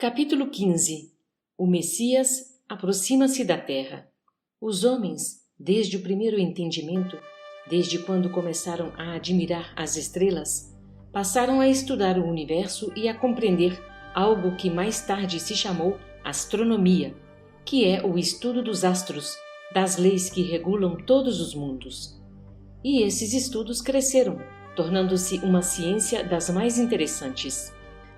Capítulo 15. O Messias aproxima-se da Terra. Os homens, desde o primeiro entendimento, desde quando começaram a admirar as estrelas, passaram a estudar o universo e a compreender algo que mais tarde se chamou astronomia, que é o estudo dos astros, das leis que regulam todos os mundos. E esses estudos cresceram, tornando-se uma ciência das mais interessantes.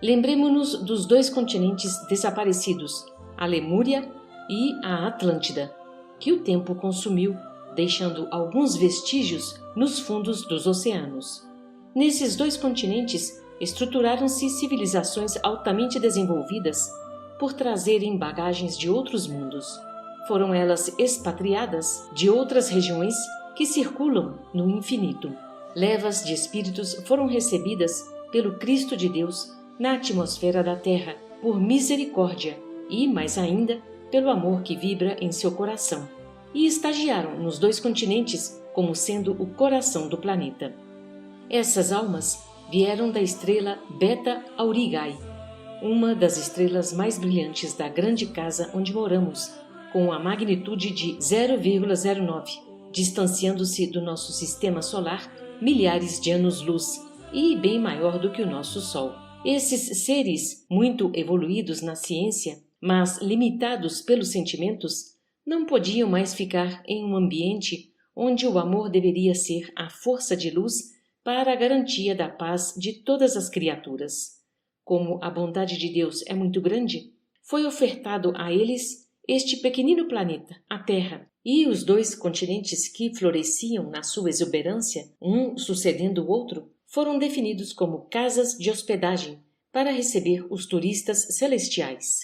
Lembremo-nos dos dois continentes desaparecidos, a Lemúria e a Atlântida, que o tempo consumiu, deixando alguns vestígios nos fundos dos oceanos. Nesses dois continentes estruturaram-se civilizações altamente desenvolvidas por trazerem bagagens de outros mundos. Foram elas expatriadas de outras regiões que circulam no infinito. Levas de espíritos foram recebidas pelo Cristo de Deus na atmosfera da Terra, por misericórdia e, mais ainda, pelo amor que vibra em seu coração, e estagiaram nos dois continentes como sendo o coração do planeta. Essas almas vieram da estrela Beta Aurigae, uma das estrelas mais brilhantes da grande casa onde moramos, com a magnitude de 0,09, distanciando-se do nosso sistema solar milhares de anos-luz e bem maior do que o nosso Sol. Esses seres, muito evoluídos na ciência, mas limitados pelos sentimentos, não podiam mais ficar em um ambiente onde o amor deveria ser a força de luz para a garantia da paz de todas as criaturas. Como a bondade de Deus é muito grande, foi ofertado a eles este pequenino planeta, a Terra, e os dois continentes que floresciam na sua exuberância, um sucedendo o outro, foram definidos como casas de hospedagem para receber os turistas celestiais.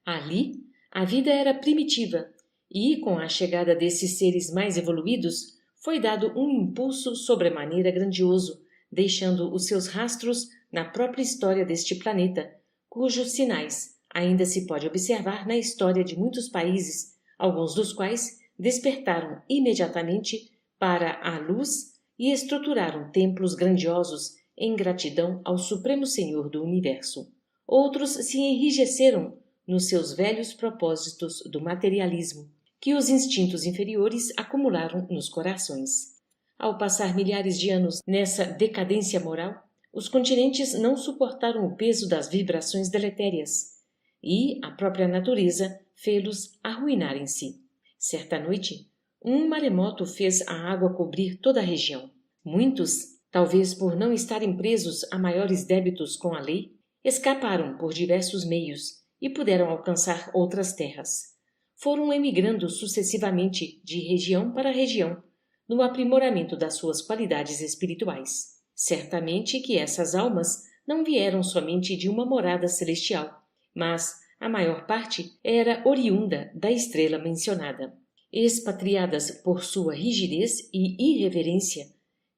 Ali, a vida era primitiva e, com a chegada desses seres mais evoluídos, foi dado um impulso sobremaneira grandioso, deixando os seus rastros na própria história deste planeta, cujos sinais ainda se pode observar na história de muitos países, alguns dos quais despertaram imediatamente para a luz e estruturaram templos grandiosos em gratidão ao Supremo Senhor do Universo. Outros se enrijeceram nos seus velhos propósitos do materialismo, que os instintos inferiores acumularam nos corações. Ao passar milhares de anos nessa decadência moral, os continentes não suportaram o peso das vibrações deletérias, e a própria natureza fê-los arruinarem-se. Certa noite, um maremoto fez a água cobrir toda a região. Muitos, talvez por não estarem presos a maiores débitos com a lei, escaparam por diversos meios e puderam alcançar outras terras. Foram emigrando sucessivamente de região para região, no aprimoramento das suas qualidades espirituais. Certamente que essas almas não vieram somente de uma morada celestial, mas a maior parte era oriunda da estrela mencionada. Expatriadas por sua rigidez e irreverência,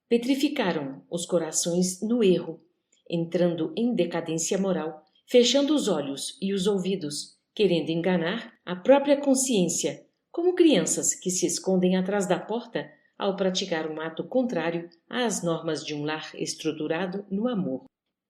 petrificaram os corações no erro, entrando em decadência moral, fechando os olhos e os ouvidos, querendo enganar a própria consciência, como crianças que se escondem atrás da porta ao praticar um ato contrário às normas de um lar estruturado no amor.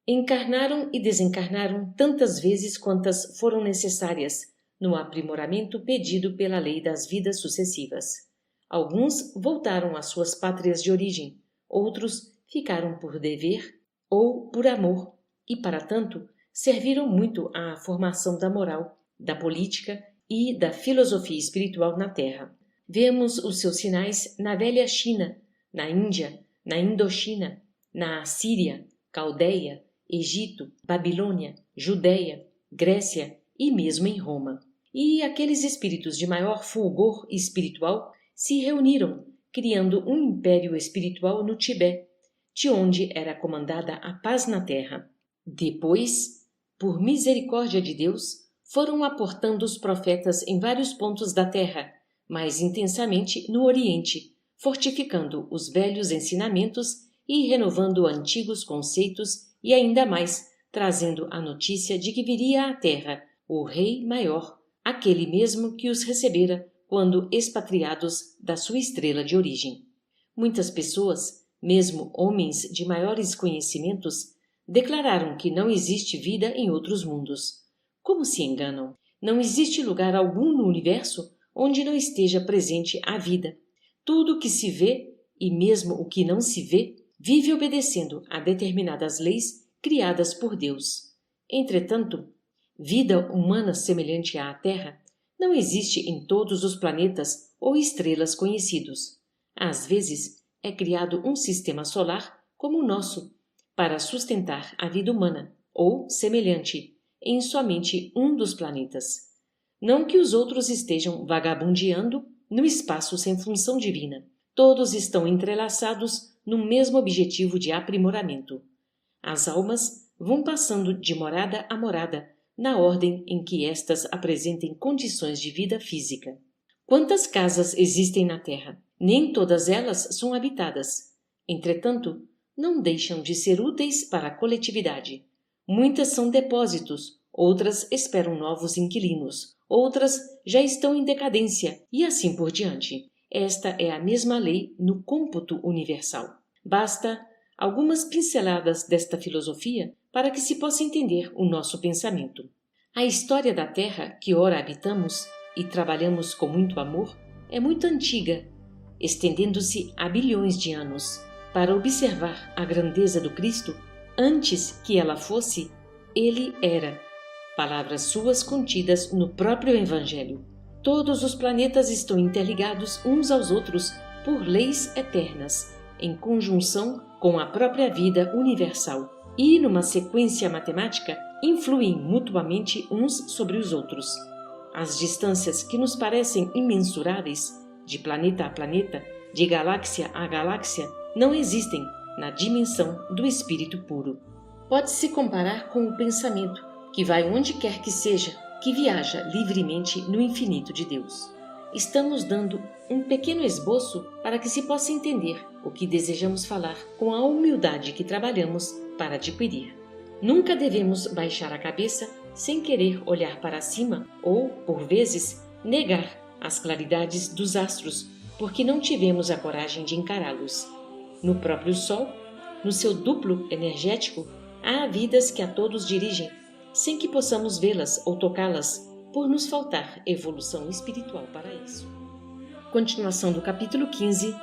Encarnaram e desencarnaram tantas vezes quantas foram necessárias no aprimoramento pedido pela lei das vidas sucessivas. Alguns voltaram às suas pátrias de origem, outros ficaram por dever ou por amor e, para tanto, serviram muito à formação da moral, da política e da filosofia espiritual na Terra. Vemos os seus sinais na velha China, na Índia, na Indochina, na Assíria, Caldeia, Egito, Babilônia, Judéia, Grécia e mesmo em Roma. E aqueles espíritos de maior fulgor espiritual se reuniram, criando um império espiritual no Tibete, de onde era comandada a paz na terra. Depois, por misericórdia de Deus, foram aportando os profetas em vários pontos da terra, mais intensamente no Oriente, fortificando os velhos ensinamentos e renovando antigos conceitos e ainda mais, trazendo a notícia de que viria à terra o Rei Maior, aquele mesmo que os recebera quando expatriados da sua estrela de origem. Muitas pessoas, mesmo homens de maiores conhecimentos, declararam que não existe vida em outros mundos, Como se enganam! Não existe lugar algum no universo onde não esteja presente a vida. Tudo o que se vê, e mesmo o que não se vê, vive obedecendo a determinadas leis criadas por Deus. Entretanto, vida humana semelhante à Terra não existe em todos os planetas ou estrelas conhecidos. Às vezes, é criado um sistema solar como o nosso, para sustentar a vida humana, ou semelhante, em somente um dos planetas. Não que os outros estejam vagabundeando no espaço sem função divina. Todos estão entrelaçados no mesmo objetivo de aprimoramento. As almas vão passando de morada a morada, na ordem em que estas apresentem condições de vida física. Quantas casas existem na Terra? Nem todas elas são habitadas. Entretanto, não deixam de ser úteis para a coletividade. Muitas são depósitos, outras esperam novos inquilinos, outras já estão em decadência e assim por diante. Esta é a mesma lei no cômputo universal. Basta algumas pinceladas desta filosofia para que se possa entender o nosso pensamento. A história da Terra que ora habitamos e trabalhamos com muito amor é muito antiga, estendendo-se há bilhões de anos. Para observar a grandeza do Cristo, antes que ela fosse, ele era. Palavras suas contidas no próprio Evangelho. Todos os planetas estão interligados uns aos outros por leis eternas, em conjunção com a própria vida universal, e, numa sequência matemática, influem mutuamente uns sobre os outros. As distâncias que nos parecem imensuráveis, de planeta a planeta, de galáxia a galáxia, não existem na dimensão do espírito puro. Pode-se comparar com o pensamento, que vai onde quer que seja, que viaja livremente no infinito de Deus. Estamos dando um pequeno esboço para que se possa entender o que desejamos falar com a humildade que trabalhamos para adquirir. Nunca devemos baixar a cabeça sem querer olhar para cima ou, por vezes, negar as claridades dos astros, porque não tivemos a coragem de encará-los. No próprio Sol, no seu duplo energético, há vidas que a todos dirigem, sem que possamos vê-las ou tocá-las, por nos faltar evolução espiritual para isso. Continuação do capítulo 15.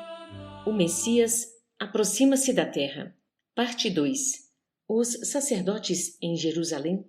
O Messias aproxima-se da Terra. Parte 2. Os sacerdotes em Jerusalém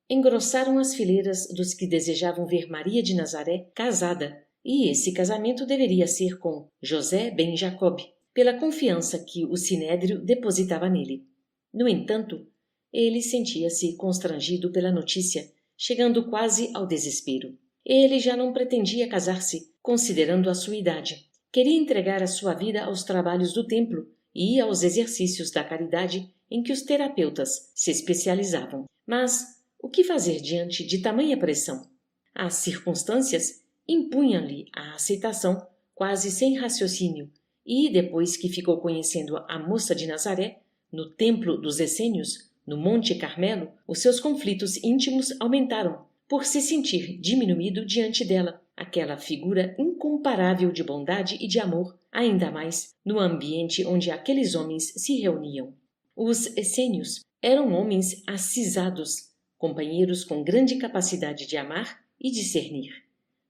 engrossaram as fileiras dos que desejavam ver Maria de Nazaré casada, e esse casamento deveria ser com José ben Jacob, pela confiança que o sinédrio depositava nele. No entanto, ele sentia-se constrangido pela notícia, chegando quase ao desespero. Ele já não pretendia casar-se, considerando a sua idade. Queria entregar a sua vida aos trabalhos do templo e aos exercícios da caridade em que os terapeutas se especializavam. Mas o que fazer diante de tamanha pressão? As circunstâncias impunham-lhe a aceitação, quase sem raciocínio, e depois que ficou conhecendo a moça de Nazaré, no templo dos Essênios, no Monte Carmelo, os seus conflitos íntimos aumentaram, por se sentir diminuído diante dela, aquela figura incomparável de bondade e de amor, ainda mais no ambiente onde aqueles homens se reuniam. Os essênios eram homens acisados, companheiros com grande capacidade de amar e discernir.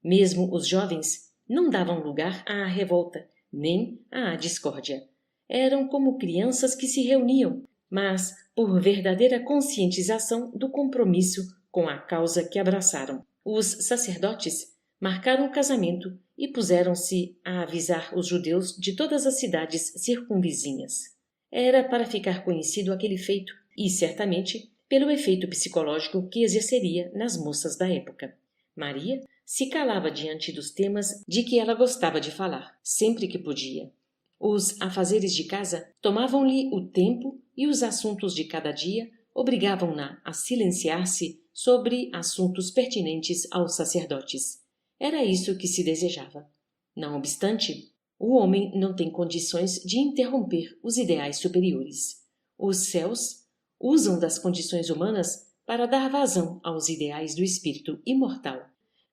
Mesmo os jovens não davam lugar à revolta, nem à discórdia. Eram como crianças que se reuniam, mas por verdadeira conscientização do compromisso com a causa que abraçaram. Os sacerdotes marcaram o casamento e puseram-se a avisar os judeus de todas as cidades circunvizinhas. Era para ficar conhecido aquele feito e, certamente, pelo efeito psicológico que exerceria nas moças da época. Maria se calava diante dos temas de que ela gostava de falar, sempre que podia. Os afazeres de casa tomavam-lhe o tempo e os assuntos de cada dia obrigavam-na a silenciar-se sobre assuntos pertinentes aos sacerdotes. Era isso que se desejava. Não obstante, o homem não tem condições de interromper os ideais superiores. Os céus usam das condições humanas para dar vazão aos ideais do espírito imortal.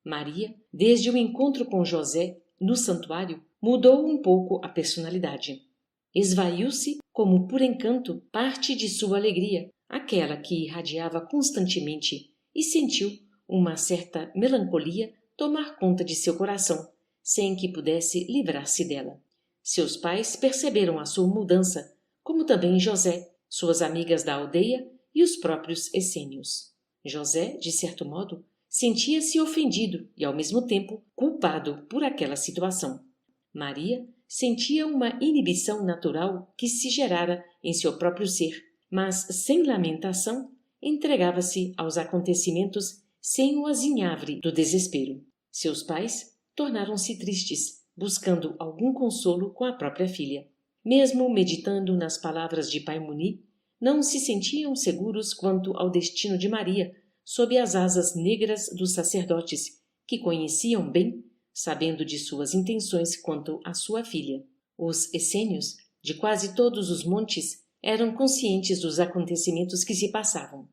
Maria, desde o encontro com José no santuário, mudou um pouco a personalidade. Esvaiu-se, como por encanto, parte de sua alegria, aquela que irradiava constantemente, e sentiu uma certa melancolia tomar conta de seu coração, sem que pudesse livrar-se dela. Seus pais perceberam a sua mudança, como também José, suas amigas da aldeia e os próprios essênios. José, de certo modo, sentia-se ofendido e, ao mesmo tempo, culpado por aquela situação. Maria sentia uma inibição natural que se gerara em seu próprio ser, mas, sem lamentação, entregava-se aos acontecimentos sem o azinhavre do desespero. Seus pais tornaram-se tristes, buscando algum consolo com a própria filha. Mesmo meditando nas palavras de Pai Muni, não se sentiam seguros quanto ao destino de Maria, sob as asas negras dos sacerdotes, que conheciam bem, sabendo de suas intenções quanto à sua filha. Os essênios, de quase todos os montes, eram conscientes dos acontecimentos que se passavam,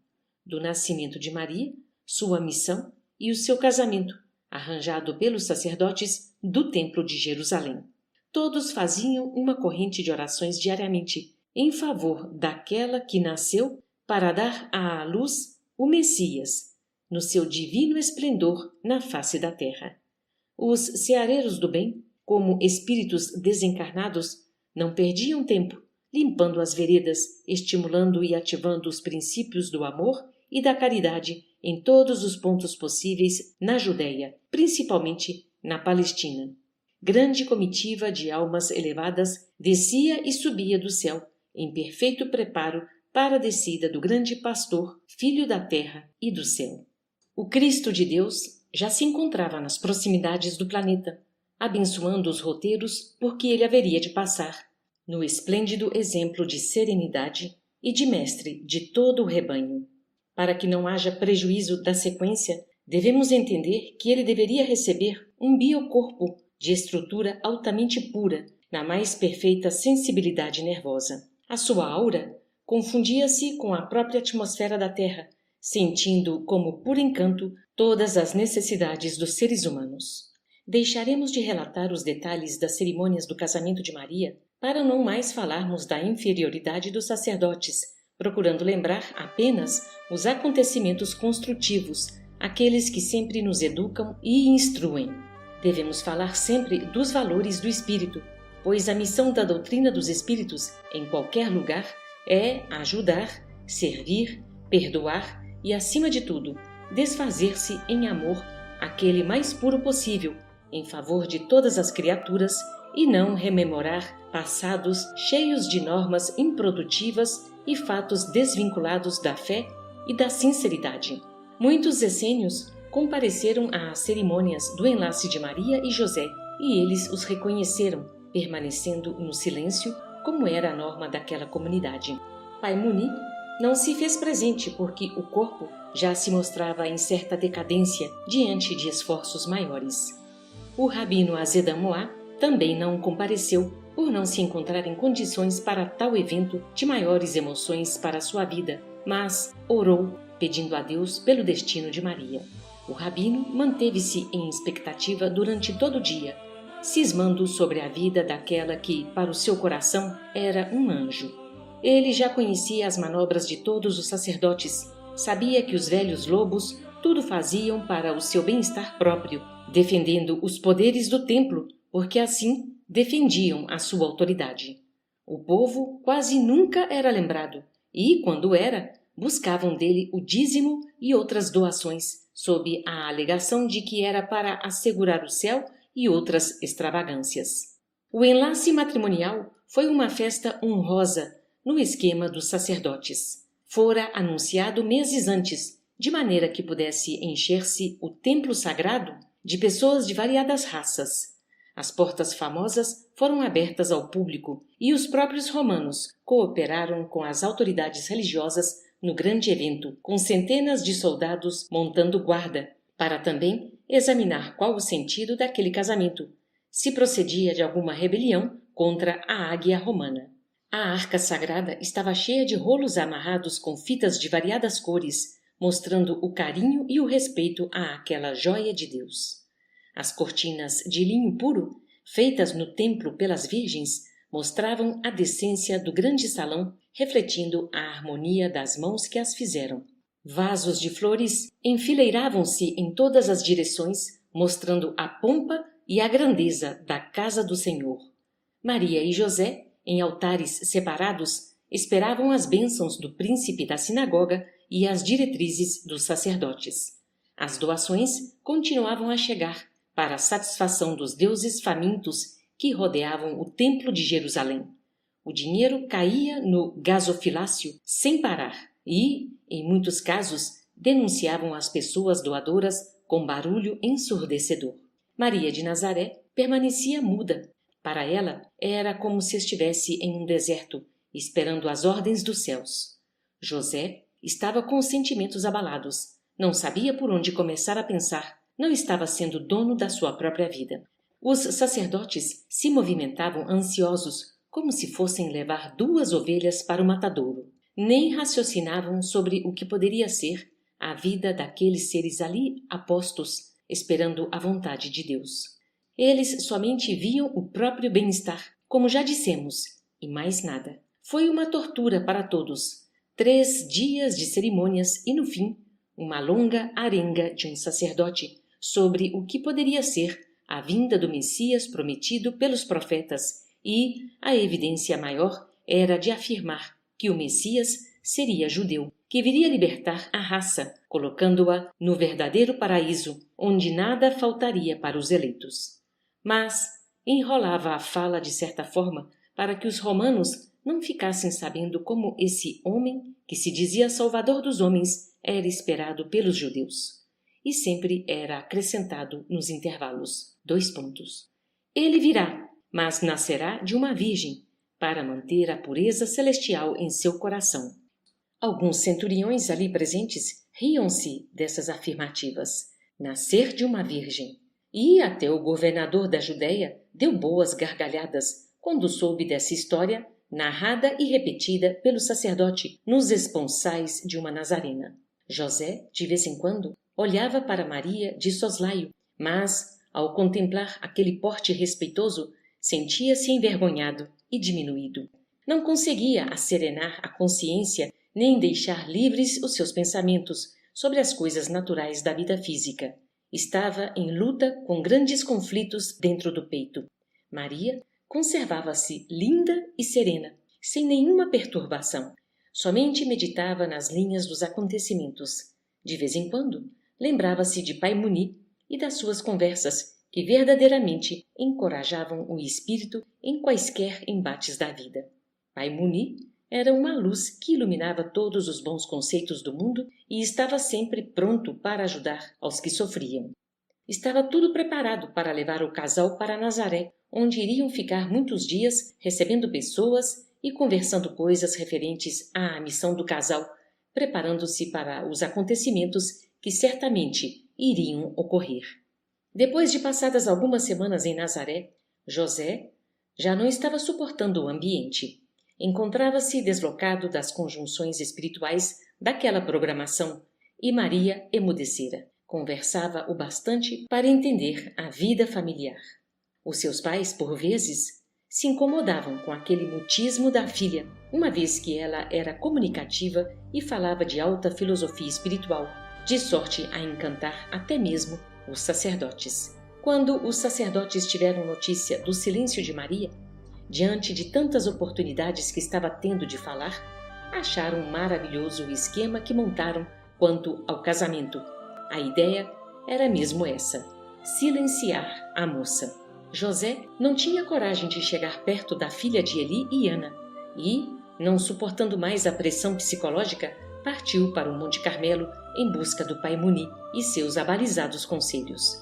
do nascimento de Maria, sua missão e o seu casamento, arranjado pelos sacerdotes do Templo de Jerusalém. Todos faziam uma corrente de orações diariamente, em favor daquela que nasceu para dar à luz o Messias, no seu divino esplendor na face da terra. Os ceareiros do bem, como espíritos desencarnados, não perdiam tempo, limpando as veredas, estimulando e ativando os princípios do amor e da caridade em todos os pontos possíveis na Judéia, principalmente na Palestina. Grande comitiva de almas elevadas descia e subia do céu, em perfeito preparo para a descida do grande pastor, filho da terra e do céu. O Cristo de Deus já se encontrava nas proximidades do planeta, abençoando os roteiros por que ele haveria de passar, no esplêndido exemplo de serenidade e de mestre de todo o rebanho. Para que não haja prejuízo da sequência, devemos entender que ele deveria receber um biocorpo de estrutura altamente pura, na mais perfeita sensibilidade nervosa. A sua aura confundia-se com a própria atmosfera da Terra, sentindo como por encanto todas as necessidades dos seres humanos. Deixaremos de relatar os detalhes das cerimônias do casamento de Maria para não mais falarmos da inferioridade dos sacerdotes, procurando lembrar apenas os acontecimentos construtivos, aqueles que sempre nos educam e instruem. Devemos falar sempre dos valores do espírito, pois a missão da doutrina dos espíritos, em qualquer lugar, é ajudar, servir, perdoar e, acima de tudo, desfazer-se em amor, aquele mais puro possível, em favor de todas as criaturas, e não rememorar passados cheios de normas improdutivas e fatos desvinculados da fé e da sinceridade. Muitos essênios compareceram às cerimônias do enlace de Maria e José, e eles os reconheceram, permanecendo no silêncio, como era a norma daquela comunidade. Pai Muni não se fez presente porque o corpo já se mostrava em certa decadência diante de esforços maiores. O rabino Azedam Moá também não compareceu, por não se encontrar em condições para tal evento de maiores emoções para sua vida, mas orou, pedindo a Deus pelo destino de Maria. O rabino manteve-se em expectativa durante todo o dia, cismando sobre a vida daquela que, para o seu coração, era um anjo. Ele já conhecia as manobras de todos os sacerdotes, sabia que os velhos lobos tudo faziam para o seu bem-estar próprio, defendendo os poderes do templo, porque assim defendiam a sua autoridade. O povo quase nunca era lembrado, e, quando era, buscavam dele o dízimo e outras doações, sob a alegação de que era para assegurar o céu e outras extravagâncias. O enlace matrimonial foi uma festa honrosa no esquema dos sacerdotes. Fora anunciado meses antes, de maneira que pudesse encher-se o templo sagrado de pessoas de variadas raças. As portas famosas foram abertas ao público e os próprios romanos cooperaram com as autoridades religiosas no grande evento, com centenas de soldados montando guarda, para também examinar qual o sentido daquele casamento, se procedia de alguma rebelião contra a águia romana. A arca sagrada estava cheia de rolos amarrados com fitas de variadas cores, mostrando o carinho e o respeito àquela joia de Deus. As cortinas de linho puro, feitas no templo pelas virgens, mostravam a decência do grande salão, refletindo a harmonia das mãos que as fizeram. Vasos de flores enfileiravam-se em todas as direções, mostrando a pompa e a grandeza da casa do Senhor. Maria e José, em altares separados, esperavam as bênçãos do príncipe da sinagoga e as diretrizes dos sacerdotes. As doações continuavam a chegar para a satisfação dos deuses famintos que rodeavam o templo de Jerusalém. O dinheiro caía no gasofilácio sem parar e, em muitos casos, denunciavam as pessoas doadoras com barulho ensurdecedor. Maria de Nazaré permanecia muda. Para ela, era como se estivesse em um deserto, esperando as ordens dos céus. José estava com os sentimentos abalados. Não sabia por onde começar a pensar. Não estava sendo dono da sua própria vida. Os sacerdotes se movimentavam ansiosos, como se fossem levar 2 ovelhas para o matadouro. Nem raciocinavam sobre o que poderia ser a vida daqueles seres ali apostos, esperando a vontade de Deus. Eles somente viam o próprio bem-estar, como já dissemos, e mais nada. Foi uma tortura para todos. 3 dias de cerimônias e, no fim, uma longa arenga de um sacerdote sobre o que poderia ser a vinda do Messias prometido pelos profetas, e a evidência maior era de afirmar que o Messias seria judeu, que viria libertar a raça, colocando-a no verdadeiro paraíso, onde nada faltaria para os eleitos. Mas enrolava a fala de certa forma para que os romanos não ficassem sabendo como esse homem, que se dizia Salvador dos homens, era esperado pelos judeus. E sempre era acrescentado nos intervalos. 2 pontos. Ele virá, mas nascerá de uma virgem, para manter a pureza celestial em seu coração. Alguns centuriões ali presentes riam-se dessas afirmativas. Nascer de uma virgem. E até o governador da Judéia deu boas gargalhadas quando soube dessa história, narrada e repetida pelo sacerdote nos esponsais de uma nazarena. José, de vez em quando, olhava para Maria de soslaio, mas, ao contemplar aquele porte respeitoso, sentia-se envergonhado e diminuído. Não conseguia asserenar a consciência nem deixar livres os seus pensamentos sobre as coisas naturais da vida física. Estava em luta com grandes conflitos dentro do peito. Maria conservava-se linda e serena, sem nenhuma perturbação. Somente meditava nas linhas dos acontecimentos. De vez em quando, lembrava-se de Pai Muni e das suas conversas, que verdadeiramente encorajavam o espírito em quaisquer embates da vida. Pai Muni era uma luz que iluminava todos os bons conceitos do mundo e estava sempre pronto para ajudar aos que sofriam. Estava tudo preparado para levar o casal para Nazaré, onde iriam ficar muitos dias recebendo pessoas e conversando coisas referentes à missão do casal, preparando-se para os acontecimentos que certamente iriam ocorrer. Depois de passadas algumas semanas em Nazaré, José já não estava suportando o ambiente. Encontrava-se deslocado das conjunções espirituais daquela programação e Maria emudecera. Conversava o bastante para entender a vida familiar. Os seus pais, por vezes, se incomodavam com aquele mutismo da filha, uma vez que ela era comunicativa e falava de alta filosofia espiritual, de sorte a encantar até mesmo os sacerdotes. Quando os sacerdotes tiveram notícia do silêncio de Maria, diante de tantas oportunidades que estava tendo de falar, acharam maravilhoso o esquema que montaram quanto ao casamento. A ideia era mesmo essa: silenciar a moça. José não tinha coragem de chegar perto da filha de Eli e Ana e, não suportando mais a pressão psicológica, partiu para o Monte Carmelo em busca do Pai Muni e seus abalizados conselhos.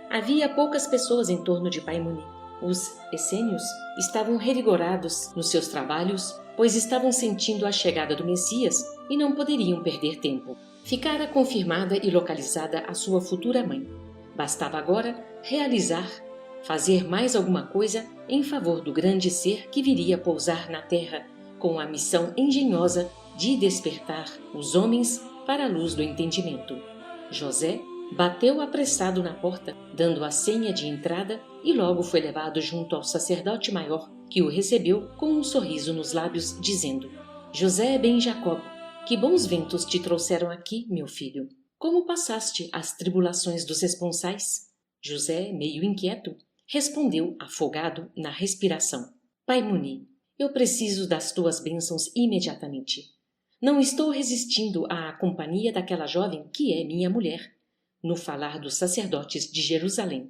Havia poucas pessoas em torno de Pai Muni. Os essênios estavam revigorados nos seus trabalhos, pois estavam sentindo a chegada do Messias e não poderiam perder tempo. Ficara confirmada e localizada a sua futura mãe. Bastava agora fazer mais alguma coisa em favor do grande ser que viria pousar na terra, com a missão engenhosa de despertar os homens para a luz do entendimento. José bateu apressado na porta, dando a senha de entrada, e logo foi levado junto ao sacerdote maior, que o recebeu com um sorriso nos lábios, dizendo: José ben Jacob, Que bons ventos te trouxeram aqui, meu filho. Como passaste as tribulações dos esponsais? José, meio inquieto, respondeu afogado na respiração. Pai Muni, eu preciso das tuas bênçãos imediatamente. Não estou resistindo à companhia daquela jovem que é minha mulher, no falar dos sacerdotes de Jerusalém.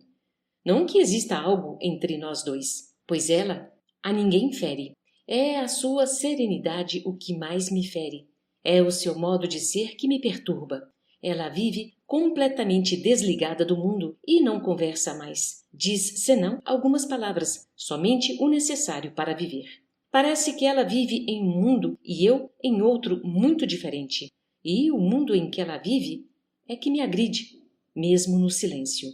Não que exista algo entre nós dois, pois ela a ninguém fere. É a sua serenidade o que mais me fere. É o seu modo de ser que me perturba. Ela vive completamente desligada do mundo e não conversa mais. Diz, senão, algumas palavras, somente o necessário para viver. Parece que ela vive em um mundo e eu em outro muito diferente. E o mundo em que ela vive é que me agride, mesmo no silêncio.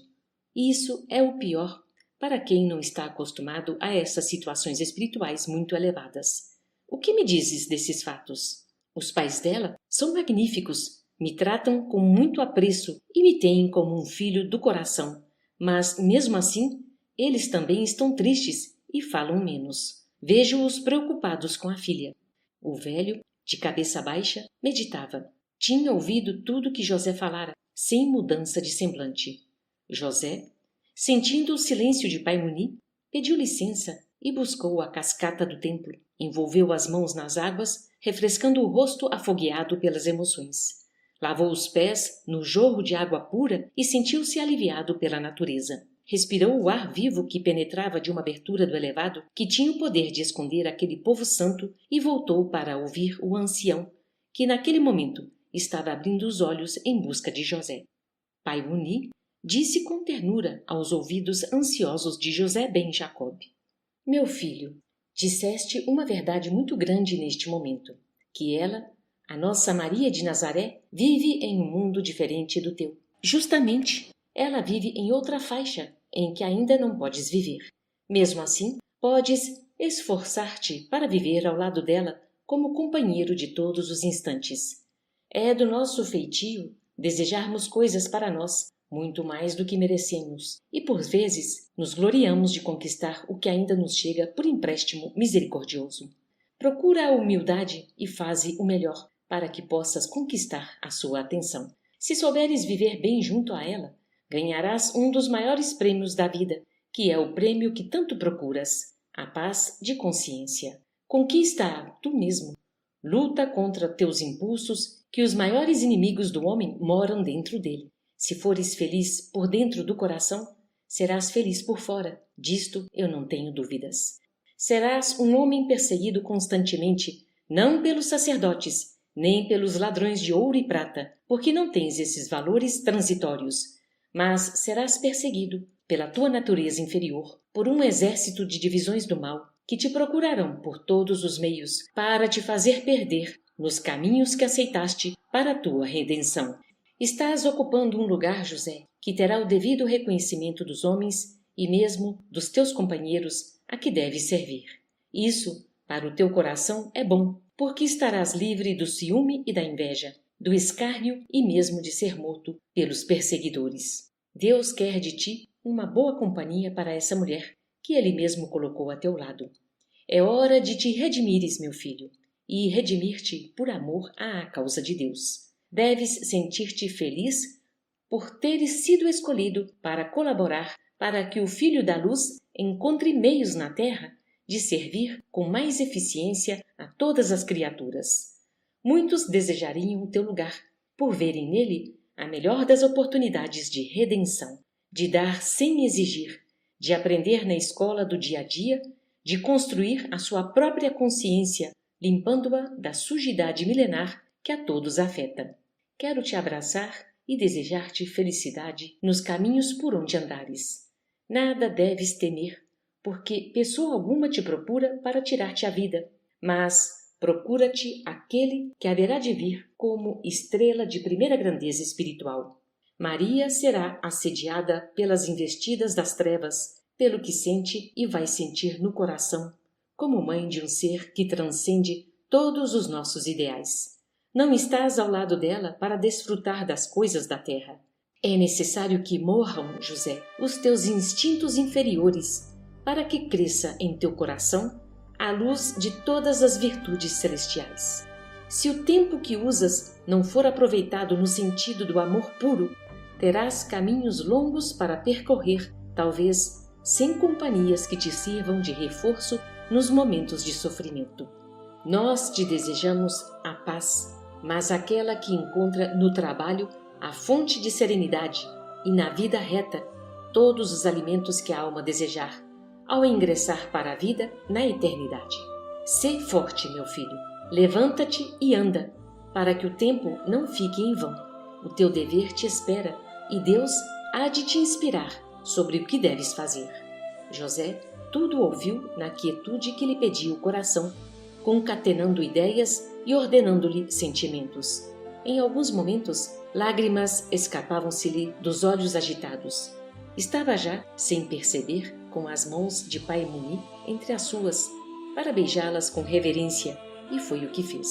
Isso é o pior para quem não está acostumado a essas situações espirituais muito elevadas. O que me dizes desses fatos? Os pais dela são magníficos, me tratam com muito apreço e me têm como um filho do coração, mas, mesmo assim, eles também estão tristes e falam menos. Vejo-os preocupados com a filha. O velho, de cabeça baixa, meditava. Tinha ouvido tudo que José falara, sem mudança de semblante. José, sentindo o silêncio de Pai Muni, pediu licença e buscou a cascata do templo. Envolveu as mãos nas águas, refrescando o rosto afogueado pelas emoções. Lavou os pés no jorro de água pura e sentiu-se aliviado pela natureza. Respirou o ar vivo que penetrava de uma abertura do elevado que tinha o poder de esconder aquele povo santo e voltou para ouvir o ancião, que naquele momento estava abrindo os olhos em busca de José. Pai Muni disse com ternura aos ouvidos ansiosos de José ben Jacob: Meu filho, disseste uma verdade muito grande neste momento, que ela, a nossa Maria de Nazaré, vive em um mundo diferente do teu. Justamente, ela vive em outra faixa em que ainda não podes viver. Mesmo assim, podes esforçar-te para viver ao lado dela como companheiro de todos os instantes. É do nosso feitio desejarmos coisas para nós, muito mais do que merecemos, e por vezes nos gloriamos de conquistar o que ainda nos chega por empréstimo misericordioso. Procura a humildade e faze o melhor para que possas conquistar a sua atenção. Se souberes viver bem junto a ela, ganharás um dos maiores prêmios da vida, que é o prêmio que tanto procuras, a paz de consciência. Conquista-a tu mesmo. Luta contra teus impulsos, que os maiores inimigos do homem moram dentro dele. Se fores feliz por dentro do coração, serás feliz por fora. Disto eu não tenho dúvidas. Serás um homem perseguido constantemente, não pelos sacerdotes, nem pelos ladrões de ouro e prata, porque não tens esses valores transitórios, mas serás perseguido pela tua natureza inferior, por um exército de divisões do mal, que te procurarão por todos os meios para te fazer perder nos caminhos que aceitaste para a tua redenção. Estás ocupando um lugar, José, que terá o devido reconhecimento dos homens e mesmo dos teus companheiros a que deves servir. Isso, para o teu coração, é bom, porque estarás livre do ciúme e da inveja, do escárnio e mesmo de ser morto pelos perseguidores. Deus quer de ti uma boa companhia para essa mulher que Ele mesmo colocou a teu lado. É hora de te redimires, meu filho, e redimir-te por amor à causa de Deus. Deves sentir-te feliz por teres sido escolhido para colaborar para que o Filho da Luz encontre meios na terra de servir com mais eficiência a todas as criaturas. Muitos desejariam o teu lugar, por verem nele a melhor das oportunidades de redenção, de dar sem exigir, de aprender na escola do dia a dia, de construir a sua própria consciência, limpando-a da sujidade milenar que a todos afeta. Quero te abraçar e desejar-te felicidade nos caminhos por onde andares. Nada deves temer, porque pessoa alguma te procura para tirar-te a vida, mas procura-te aquele que haverá de vir como estrela de primeira grandeza espiritual. Maria será assediada pelas investidas das trevas, pelo que sente e vai sentir no coração, como mãe de um ser que transcende todos os nossos ideais. Não estás ao lado dela para desfrutar das coisas da terra. É necessário que morram, José, os teus instintos inferiores, para que cresça em teu coração a luz de todas as virtudes celestiais. Se o tempo que usas não for aproveitado no sentido do amor puro, terás caminhos longos para percorrer, talvez sem companhias que te sirvam de reforço nos momentos de sofrimento. Nós te desejamos a paz, mas aquela que encontra no trabalho a fonte de serenidade e na vida reta todos os alimentos que a alma desejar, ao ingressar para a vida na eternidade. Sê forte, meu filho, levanta-te e anda, para que o tempo não fique em vão. O teu dever te espera e Deus há de te inspirar sobre o que deves fazer. José tudo ouviu na quietude que lhe pedia o coração, concatenando ideias e ordenando-lhe sentimentos. Em alguns momentos, lágrimas escapavam-se-lhe dos olhos agitados. Estava já, sem perceber, com as mãos de Pai Muni entre as suas, para beijá-las com reverência, e foi o que fez.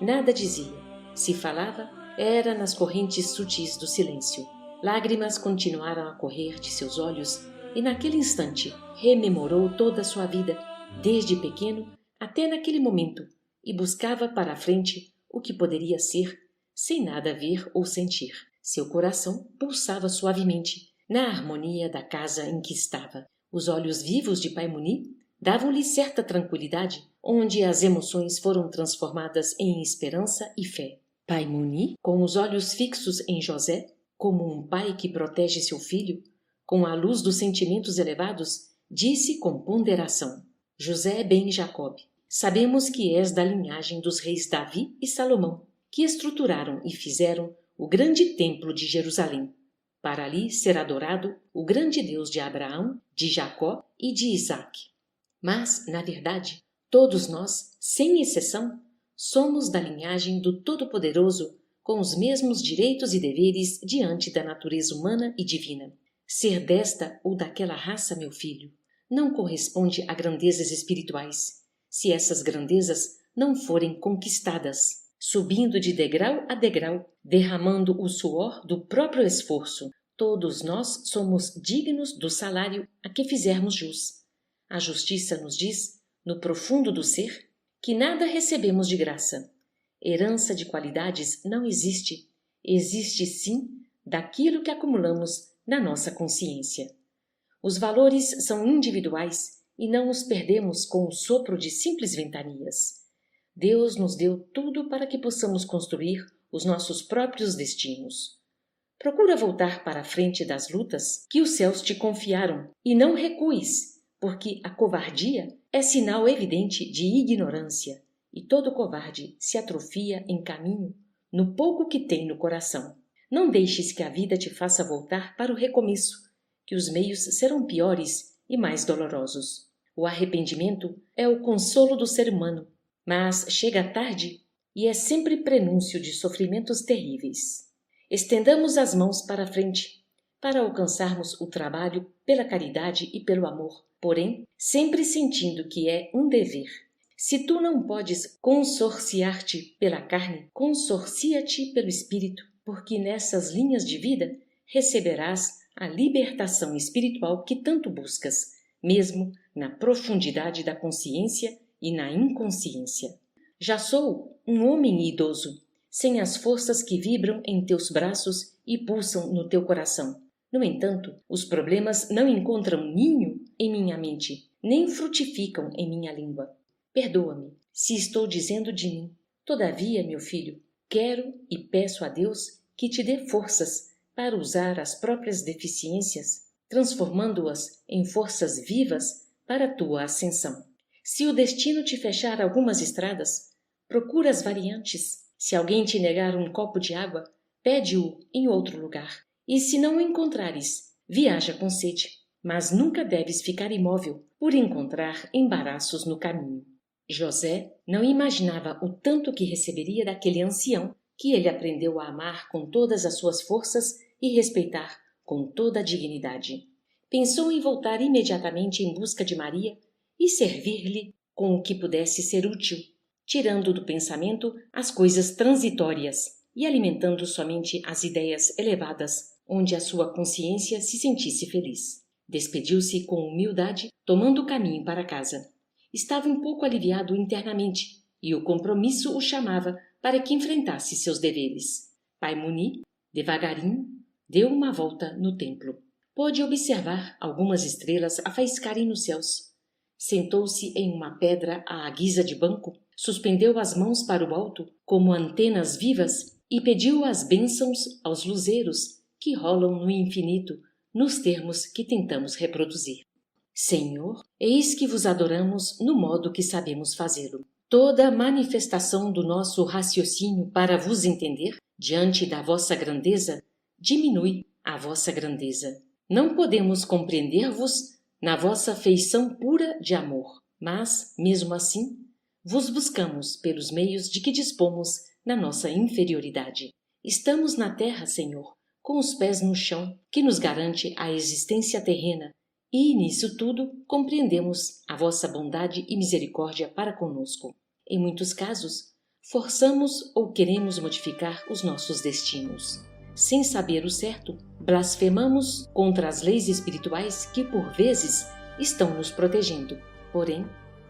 Nada dizia. Se falava, era nas correntes sutis do silêncio. Lágrimas continuaram a correr de seus olhos, e naquele instante rememorou toda a sua vida, desde pequeno até naquele momento, e buscava para a frente o que poderia ser, sem nada ver ou sentir. Seu coração pulsava suavemente na harmonia da casa em que estava. Os olhos vivos de Pai Muni davam-lhe certa tranquilidade, onde as emoções foram transformadas em esperança e fé. Pai Muni, com os olhos fixos em José, como um pai que protege seu filho, com a luz dos sentimentos elevados, disse com ponderação: José ben Jacob, sabemos que és da linhagem dos reis Davi e Salomão, que estruturaram e fizeram o grande templo de Jerusalém, para ali ser adorado o grande Deus de Abraão, de Jacó e de Isaque. Mas, na verdade, todos nós, sem exceção, somos da linhagem do Todo-Poderoso, com os mesmos direitos e deveres diante da natureza humana e divina. Ser desta ou daquela raça, meu filho, não corresponde a grandezas espirituais, se essas grandezas não forem conquistadas, subindo de degrau a degrau, derramando o suor do próprio esforço. Todos nós somos dignos do salário a que fizermos jus. A justiça nos diz, no profundo do ser, que nada recebemos de graça. Herança de qualidades não existe. Existe, sim, daquilo que acumulamos na nossa consciência. Os valores são individuais e não os perdemos com o sopro de simples ventanias. Deus nos deu tudo para que possamos construir os nossos próprios destinos. Procura voltar para a frente das lutas que os céus te confiaram e não recues, porque a covardia é sinal evidente de ignorância e todo covarde se atrofia em caminho no pouco que tem no coração. Não deixes que a vida te faça voltar para o recomeço, que os meios serão piores e mais dolorosos. O arrependimento é o consolo do ser humano, mas chega tarde e é sempre prenúncio de sofrimentos terríveis. Estendamos as mãos para a frente, para alcançarmos o trabalho pela caridade e pelo amor, porém, sempre sentindo que é um dever. Se tu não podes consorciar-te pela carne, consorcia-te pelo espírito, porque nessas linhas de vida receberás a libertação espiritual que tanto buscas, mesmo na profundidade da consciência e na inconsciência. Já sou um homem idoso, sem as forças que vibram em teus braços e pulsam no teu coração. No entanto, os problemas não encontram ninho em minha mente, nem frutificam em minha língua. Perdoa-me se estou dizendo de mim. Todavia, meu filho, quero e peço a Deus que te dê forças para usar as próprias deficiências, transformando-as em forças vivas para a tua ascensão. Se o destino te fechar algumas estradas, procura as variantes. Se alguém te negar um copo de água, pede-o em outro lugar. E se não o encontrares, viaja com sede. Mas nunca deves ficar imóvel por encontrar embaraços no caminho. José não imaginava o tanto que receberia daquele ancião que ele aprendeu a amar com todas as suas forças e respeitar com toda a dignidade. Pensou em voltar imediatamente em busca de Maria e servir-lhe com o que pudesse ser útil, tirando do pensamento as coisas transitórias e alimentando somente as ideias elevadas, onde a sua consciência se sentisse feliz. Despediu-se com humildade, tomando o caminho para casa. Estava um pouco aliviado internamente e o compromisso o chamava para que enfrentasse seus deveres. Pai Muni, devagarinho, deu uma volta no templo. Pôde observar algumas estrelas a faiscarem nos céus. Sentou-se em uma pedra à guisa de banco, suspendeu as mãos para o alto, como antenas vivas, e pediu as bênçãos aos luzeiros que rolam no infinito, nos termos que tentamos reproduzir. Senhor, eis que vos adoramos no modo que sabemos fazê-lo. Toda manifestação do nosso raciocínio para vos entender, diante da vossa grandeza, diminui a vossa grandeza. Não podemos compreender-vos na vossa feição pura de amor, mas, mesmo assim, vos buscamos pelos meios de que dispomos na nossa inferioridade. Estamos na terra, Senhor, com os pés no chão, que nos garante a existência terrena, e nisso tudo compreendemos a vossa bondade e misericórdia para conosco. Em muitos casos, forçamos ou queremos modificar os nossos destinos. Sem saber o certo, blasfemamos contra as leis espirituais que, por vezes, estão nos protegendo. Porém,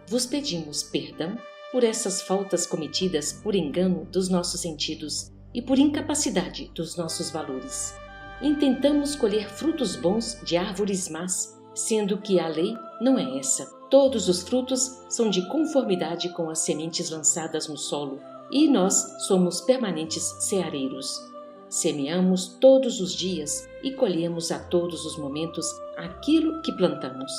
vos pedimos perdão por essas faltas cometidas por engano dos nossos sentidos e por incapacidade dos nossos valores. Intentamos colher frutos bons de árvores más, sendo que a lei não é essa. Todos os frutos são de conformidade com as sementes lançadas no solo, e nós somos permanentes ceareiros. Semeamos todos os dias e colhemos a todos os momentos aquilo que plantamos.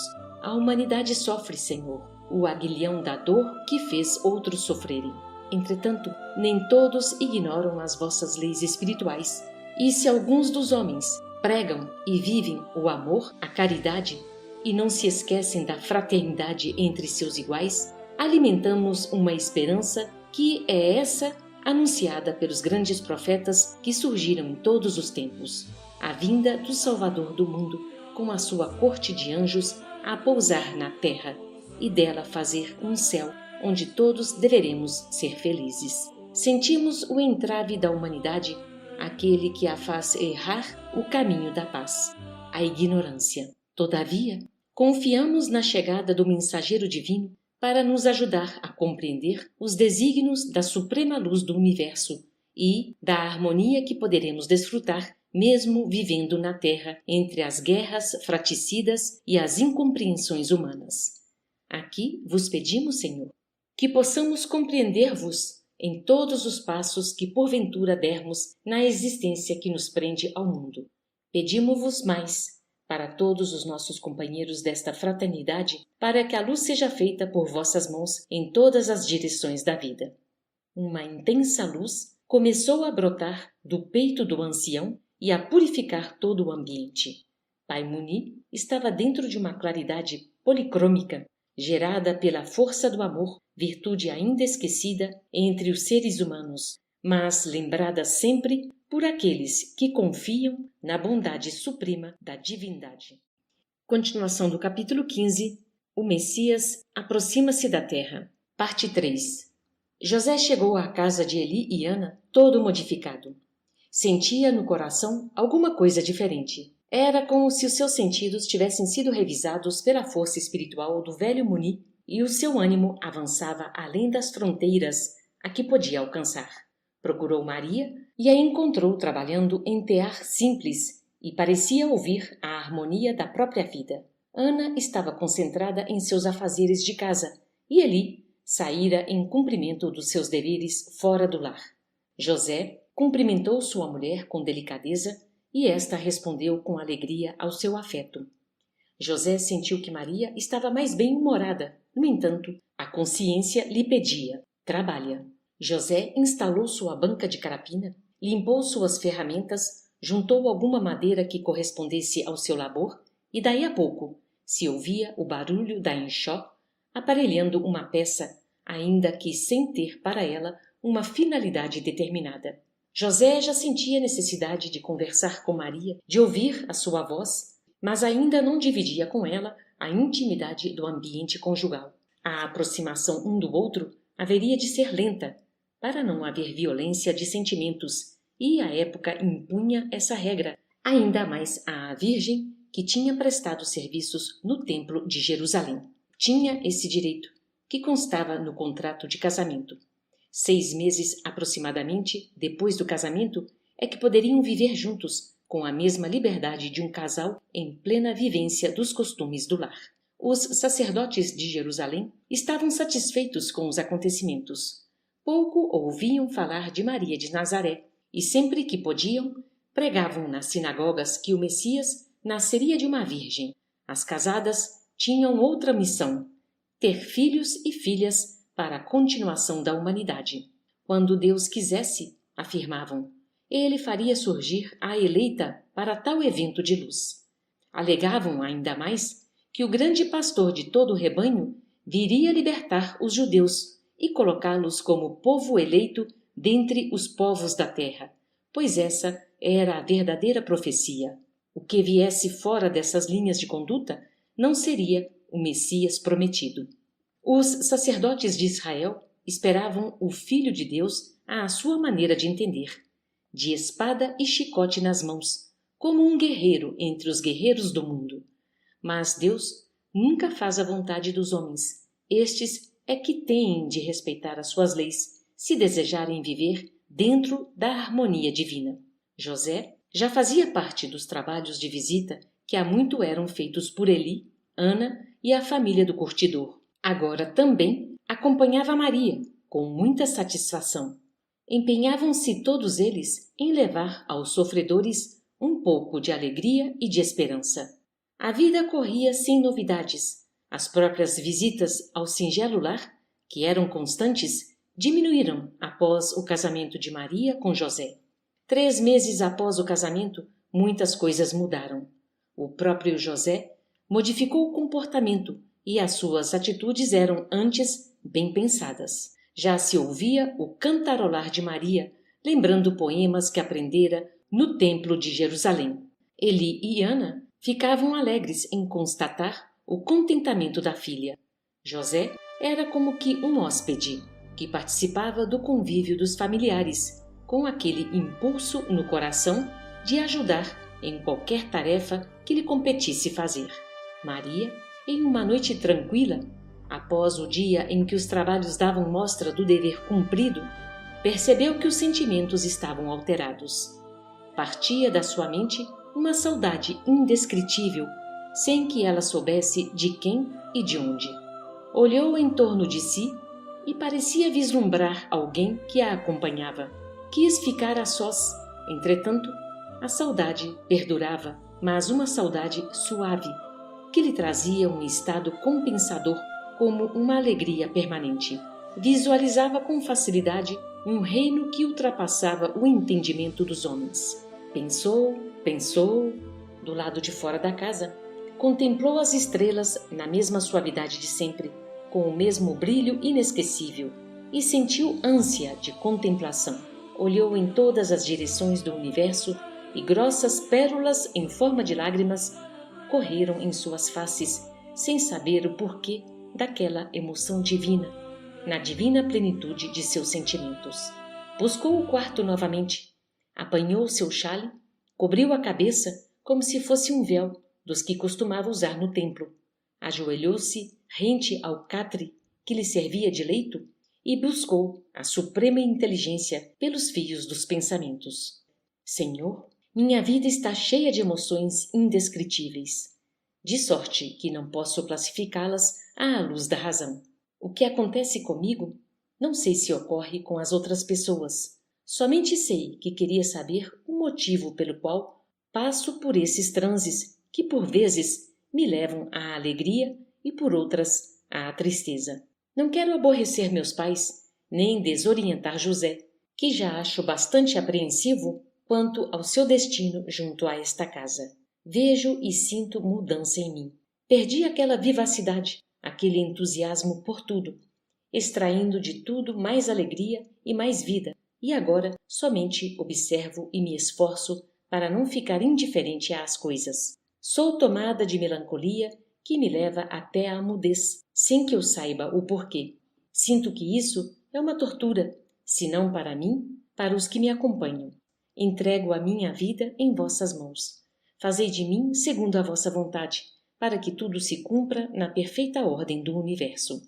A humanidade sofre, Senhor, o aguilhão da dor que fez outros sofrerem. Entretanto, nem todos ignoram as vossas leis espirituais, e se alguns dos homens pregam e vivem o amor, a caridade, e não se esquecem da fraternidade entre seus iguais, alimentamos uma esperança que é essa anunciada pelos grandes profetas que surgiram em todos os tempos, a vinda do Salvador do mundo com a sua corte de anjos a pousar na terra e dela fazer um céu onde todos deveremos ser felizes. Sentimos o entrave da humanidade, aquele que a faz errar o caminho da paz, a ignorância. Todavia, confiamos na chegada do mensageiro divino para nos ajudar a compreender os desígnios da suprema luz do universo e da harmonia que poderemos desfrutar mesmo vivendo na terra entre as guerras fraticidas e as incompreensões humanas. Aqui vos pedimos, Senhor, que possamos compreender-vos em todos os passos que porventura dermos na existência que nos prende ao mundo. Pedimo-vos mais, para todos os nossos companheiros desta fraternidade, para que a luz seja feita por vossas mãos em todas as direções da vida. Uma intensa luz começou a brotar do peito do ancião e a purificar todo o ambiente. Pai Muni estava dentro de uma claridade policrômica, gerada pela força do amor, virtude ainda esquecida entre os seres humanos, mas lembrada sempre por aqueles que confiam na bondade suprema da divindade. Continuação do capítulo 15. O Messias aproxima-se da terra. Parte 3. José chegou à casa de Eli e Ana todo modificado. Sentia no coração alguma coisa diferente. Era como se os seus sentidos tivessem sido revisados pela força espiritual do velho Muni e o seu ânimo avançava além das fronteiras a que podia alcançar. Procurou Maria e a encontrou trabalhando em tear simples e parecia ouvir a harmonia da própria vida. Ana estava concentrada em seus afazeres de casa e Eli saíra em cumprimento dos seus deveres fora do lar. José cumprimentou sua mulher com delicadeza e esta respondeu com alegria ao seu afeto. José sentiu que Maria estava mais bem-humorada. No entanto, a consciência lhe pedia: trabalha. José instalou sua banca de carapina, limpou suas ferramentas, juntou alguma madeira que correspondesse ao seu labor e daí a pouco se ouvia o barulho da enxó aparelhando uma peça, ainda que sem ter para ela uma finalidade determinada. José já sentia necessidade de conversar com Maria, de ouvir a sua voz, mas ainda não dividia com ela a intimidade do ambiente conjugal. A aproximação um do outro haveria de ser lenta, para não haver violência de sentimentos, e a época impunha essa regra, ainda mais à Virgem, que tinha prestado serviços no Templo de Jerusalém. Tinha esse direito, que constava no contrato de casamento. 6 meses aproximadamente depois do casamento é que poderiam viver juntos, com a mesma liberdade de um casal em plena vivência dos costumes do lar. Os sacerdotes de Jerusalém estavam satisfeitos com os acontecimentos. Pouco ouviam falar de Maria de Nazaré e sempre que podiam, pregavam nas sinagogas que o Messias nasceria de uma virgem. As casadas tinham outra missão: ter filhos e filhas para a continuação da humanidade. Quando Deus quisesse, afirmavam, ele faria surgir a eleita para tal evento de luz. Alegavam ainda mais que o grande pastor de todo o rebanho viria libertar os judeus e colocá-los como povo eleito dentre os povos da terra, pois essa era a verdadeira profecia. O que viesse fora dessas linhas de conduta não seria o Messias prometido. Os sacerdotes de Israel esperavam o Filho de Deus à sua maneira de entender, de espada e chicote nas mãos, como um guerreiro entre os guerreiros do mundo. Mas Deus nunca faz a vontade dos homens. Estes é que têm de respeitar as suas leis, se desejarem viver dentro da harmonia divina. José já fazia parte dos trabalhos de visita que há muito eram feitos por Eli, Ana e a família do curtidor. Agora também acompanhava Maria, com muita satisfação. Empenhavam-se todos eles em levar aos sofredores um pouco de alegria e de esperança. A vida corria sem novidades. As próprias visitas ao singelo lar, que eram constantes, diminuíram após o casamento de Maria com José. 3 meses após o casamento, muitas coisas mudaram. O próprio José modificou o comportamento e as suas atitudes eram antes bem pensadas. Já se ouvia o cantarolar de Maria, lembrando poemas que aprendera no templo de Jerusalém. Eli e Ana ficavam alegres em constatar o contentamento da filha. José era como que um hóspede, que participava do convívio dos familiares, com aquele impulso no coração de ajudar em qualquer tarefa que lhe competisse fazer. Maria, em uma noite tranquila, após o dia em que os trabalhos davam mostra do dever cumprido, percebeu que os sentimentos estavam alterados. Partia da sua mente uma saudade indescritível, sem que ela soubesse de quem e de onde. Olhou em torno de si e parecia vislumbrar alguém que a acompanhava. Quis ficar a sós, entretanto, a saudade perdurava, mas uma saudade suave, que lhe trazia um estado compensador como uma alegria permanente. Visualizava com facilidade um reino que ultrapassava o entendimento dos homens. Pensou, do lado de fora da casa, contemplou as estrelas na mesma suavidade de sempre, com o mesmo brilho inesquecível, e sentiu ânsia de contemplação. Olhou em todas as direções do universo e grossas pérolas em forma de lágrimas correram em suas faces, sem saber o porquê daquela emoção divina, na divina plenitude de seus sentimentos. Buscou o quarto novamente, apanhou seu xale, cobriu a cabeça como se fosse um véu dos que costumava usar no templo, ajoelhou-se rente ao catre que lhe servia de leito e buscou a suprema inteligência pelos fios dos pensamentos. Senhor, minha vida está cheia de emoções indescritíveis, de sorte que não posso classificá-las à luz da razão. O que acontece comigo, não sei se ocorre com as outras pessoas. Somente sei que queria saber o motivo pelo qual passo por esses transes que por vezes me levam à alegria e por outras à tristeza. Não quero aborrecer meus pais, nem desorientar José, que já acho bastante apreensivo quanto ao seu destino junto a esta casa. Vejo e sinto mudança em mim. Perdi aquela vivacidade, aquele entusiasmo por tudo, extraindo de tudo mais alegria e mais vida, e agora somente observo e me esforço para não ficar indiferente às coisas. Sou tomada de melancolia que me leva até à mudez, sem que eu saiba o porquê. Sinto que isso é uma tortura, se não para mim, para os que me acompanham. Entrego a minha vida em vossas mãos. Fazei de mim segundo a vossa vontade, para que tudo se cumpra na perfeita ordem do universo.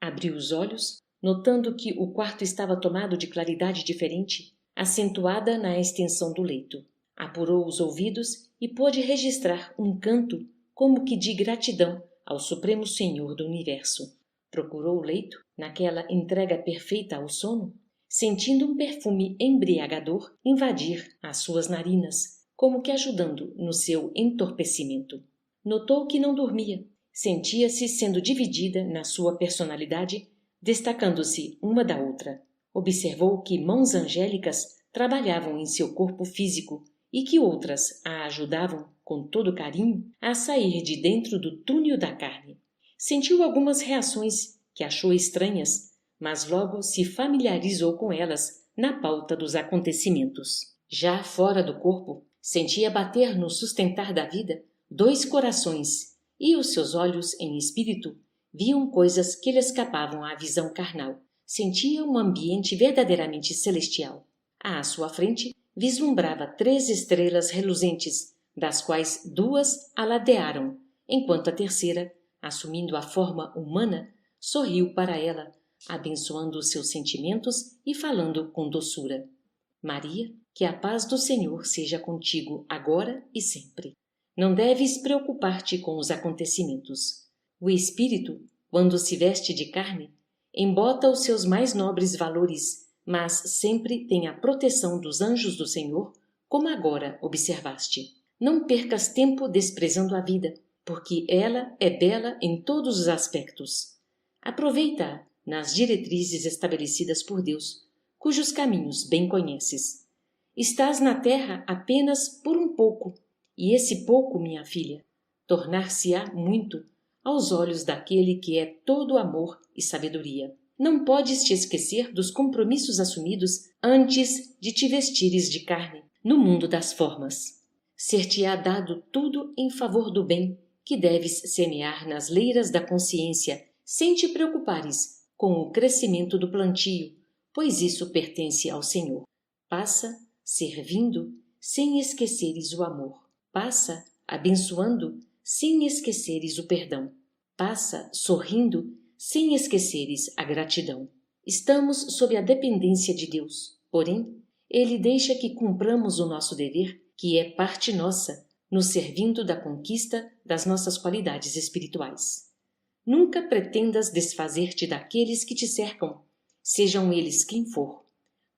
Abriu os olhos, notando que o quarto estava tomado de claridade diferente, acentuada na extensão do leito. Apurou os ouvidos e pôde registrar um canto como que de gratidão ao Supremo Senhor do Universo. Procurou o leito, naquela entrega perfeita ao sono, sentindo um perfume embriagador invadir as suas narinas, como que ajudando no seu entorpecimento. Notou que não dormia. Sentia-se sendo dividida na sua personalidade, destacando-se uma da outra. Observou que mãos angélicas trabalhavam em seu corpo físico e que outras a ajudavam, com todo carinho, a sair de dentro do túnel da carne. Sentiu algumas reações que achou estranhas, mas logo se familiarizou com elas na pauta dos acontecimentos. Já fora do corpo, sentia bater no sustentar da vida 2 corações, e os seus olhos, em espírito, viam coisas que lhe escapavam à visão carnal. Sentia um ambiente verdadeiramente celestial. À sua frente, vislumbrava 3 estrelas reluzentes, das quais 2 aladearam, enquanto a terceira, assumindo a forma humana, sorriu para ela, abençoando os seus sentimentos e falando com doçura. Maria, que a paz do Senhor seja contigo agora e sempre. Não deves preocupar-te com os acontecimentos. O espírito, quando se veste de carne, embota os seus mais nobres valores, mas sempre tem a proteção dos anjos do Senhor, como agora observaste. Não percas tempo desprezando a vida, porque ela é bela em todos os aspectos. Aproveita-a nas diretrizes estabelecidas por Deus, cujos caminhos bem conheces. Estás na terra apenas por um pouco, e esse pouco, minha filha, tornar-se-á muito aos olhos daquele que é todo amor e sabedoria. Não podes te esquecer dos compromissos assumidos antes de te vestires de carne no mundo das formas. Ser-te-á dado tudo em favor do bem que deves semear nas leiras da consciência, sem te preocupares com o crescimento do plantio, pois isso pertence ao Senhor. Passa servindo sem esqueceres o amor. Passa abençoando sem esqueceres o perdão. Passa sorrindo sem esqueceres a gratidão. Estamos sob a dependência de Deus, porém, Ele deixa que cumpramos o nosso dever, que é parte nossa, nos servindo da conquista das nossas qualidades espirituais. Nunca pretendas desfazer-te daqueles que te cercam, sejam eles quem for.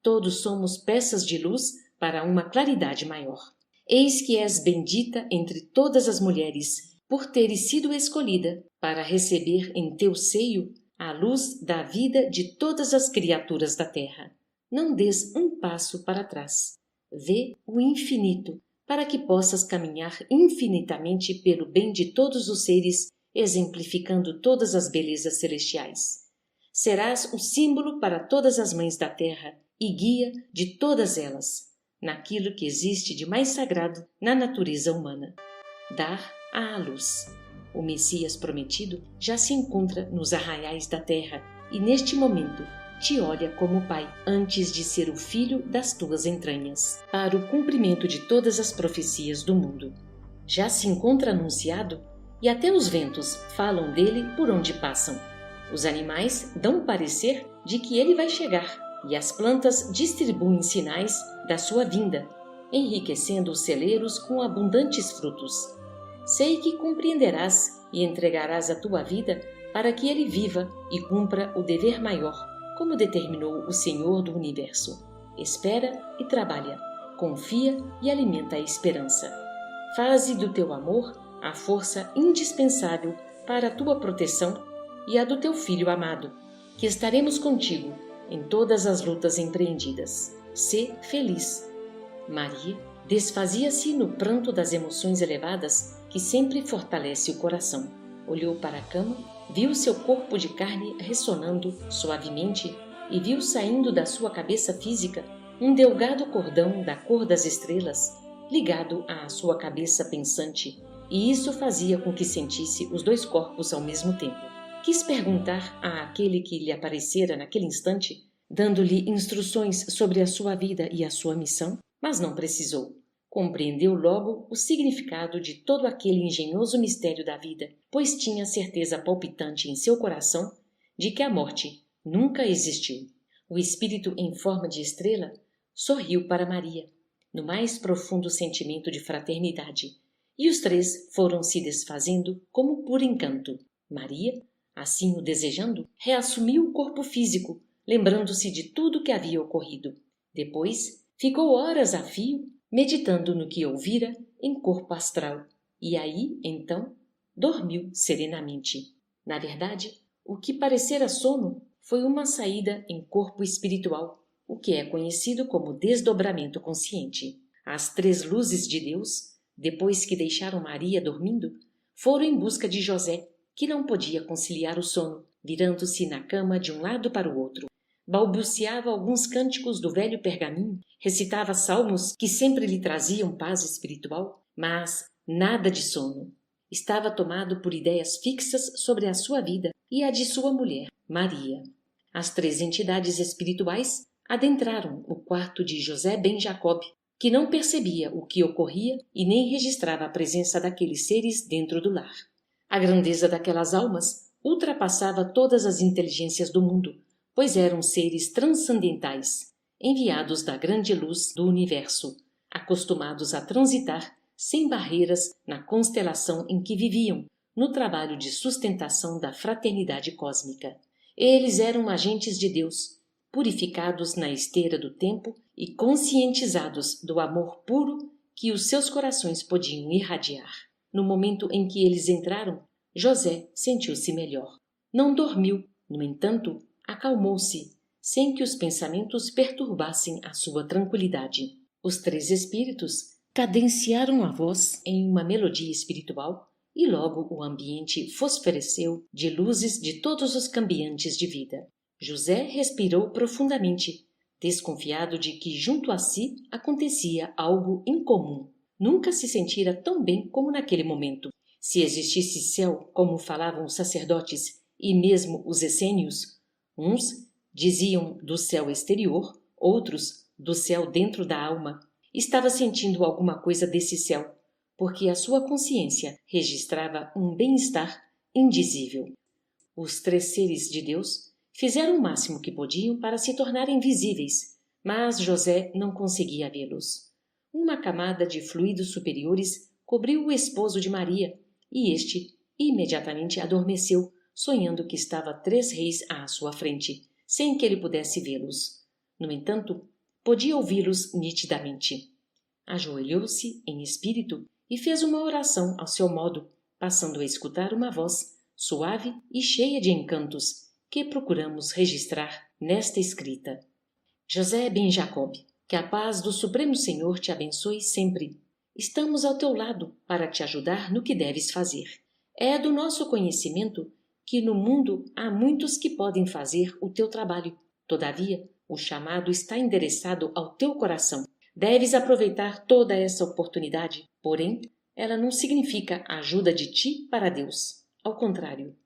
Todos somos peças de luz para uma claridade maior. Eis que és bendita entre todas as mulheres, por teres sido escolhida para receber em teu seio a luz da vida de todas as criaturas da terra. Não des um passo para trás. Vê o infinito, para que possas caminhar infinitamente pelo bem de todos os seres, exemplificando todas as belezas celestiais. Serás o símbolo para todas as mães da terra e guia de todas elas, naquilo que existe de mais sagrado na natureza humana. Dar à luz. O Messias prometido já se encontra nos arraiais da terra e neste momento te olha como pai, antes de ser o filho das tuas entranhas, para o cumprimento de todas as profecias do mundo. Já se encontra anunciado e até os ventos falam dele por onde passam. Os animais dão parecer de que ele vai chegar e as plantas distribuem sinais da sua vinda, enriquecendo os celeiros com abundantes frutos. Sei que compreenderás e entregarás a tua vida para que ele viva e cumpra o dever maior, como determinou o Senhor do Universo. Espera e trabalha, confia e alimenta a esperança. Faze do teu amor a força indispensável para a tua proteção e a do teu filho amado, que estaremos contigo em todas as lutas empreendidas. Sê feliz. Maria desfazia-se no pranto das emoções elevadas que sempre fortalece o coração. Olhou para a cama, viu seu corpo de carne ressonando suavemente e viu saindo da sua cabeça física um delgado cordão da cor das estrelas ligado à sua cabeça pensante, e isso fazia com que sentisse os 2 corpos ao mesmo tempo. Quis perguntar àquele que lhe aparecera naquele instante, dando-lhe instruções sobre a sua vida e a sua missão, mas não precisou. Compreendeu logo o significado de todo aquele engenhoso mistério da vida, pois tinha certeza palpitante em seu coração de que a morte nunca existiu. O espírito em forma de estrela sorriu para Maria, no mais profundo sentimento de fraternidade, e os três foram se desfazendo como por encanto. Maria, assim o desejando, reassumiu o corpo físico, lembrando-se de tudo que havia ocorrido. Depois, ficou horas a fio, meditando no que ouvira em corpo astral, e aí, então, dormiu serenamente. Na verdade, o que parecera sono foi uma saída em corpo espiritual, o que é conhecido como desdobramento consciente. As três luzes de Deus, depois que deixaram Maria dormindo, foram em busca de José, que não podia conciliar o sono, virando-se na cama de um lado para o outro. Balbuciava alguns cânticos do velho pergaminho, recitava salmos que sempre lhe traziam paz espiritual, mas nada de sono. Estava tomado por ideias fixas sobre a sua vida e a de sua mulher, Maria. As três entidades espirituais adentraram o quarto de José ben Jacob, que não percebia o que ocorria e nem registrava a presença daqueles seres dentro do lar. A grandeza daquelas almas ultrapassava todas as inteligências do mundo, pois eram seres transcendentais, enviados da grande luz do universo, acostumados a transitar sem barreiras na constelação em que viviam, no trabalho de sustentação da fraternidade cósmica. Eles eram agentes de Deus, purificados na esteira do tempo e conscientizados do amor puro que os seus corações podiam irradiar. No momento em que eles entraram, José sentiu-se melhor. Não dormiu, no entanto, acalmou-se, sem que os pensamentos perturbassem a sua tranquilidade. Os três espíritos cadenciaram a voz em uma melodia espiritual e logo o ambiente fosforesceu de luzes de todos os cambiantes de vida. José respirou profundamente, desconfiado de que junto a si acontecia algo incomum. Nunca se sentira tão bem como naquele momento. Se existisse céu, como falavam os sacerdotes e mesmo os essênios, uns diziam do céu exterior, outros do céu dentro da alma. Estava sentindo alguma coisa desse céu, porque a sua consciência registrava um bem-estar indizível. Os três seres de Deus fizeram o máximo que podiam para se tornarem visíveis, mas José não conseguia vê-los. Uma camada de fluidos superiores cobriu o esposo de Maria, e este imediatamente adormeceu, sonhando que estava três reis à sua frente, sem que ele pudesse vê-los. No entanto, podia ouvi-los nitidamente. Ajoelhou-se em espírito e fez uma oração ao seu modo, passando a escutar uma voz suave e cheia de encantos que procuramos registrar nesta escrita. José ben Jacob, que a paz do Supremo Senhor te abençoe sempre. Estamos ao teu lado para te ajudar no que deves fazer. É do nosso conhecimento que no mundo há muitos que podem fazer o teu trabalho. Todavia, o chamado está endereçado ao teu coração. Deves aproveitar toda essa oportunidade, porém, ela não significa ajuda de ti para Deus. Ao contrário,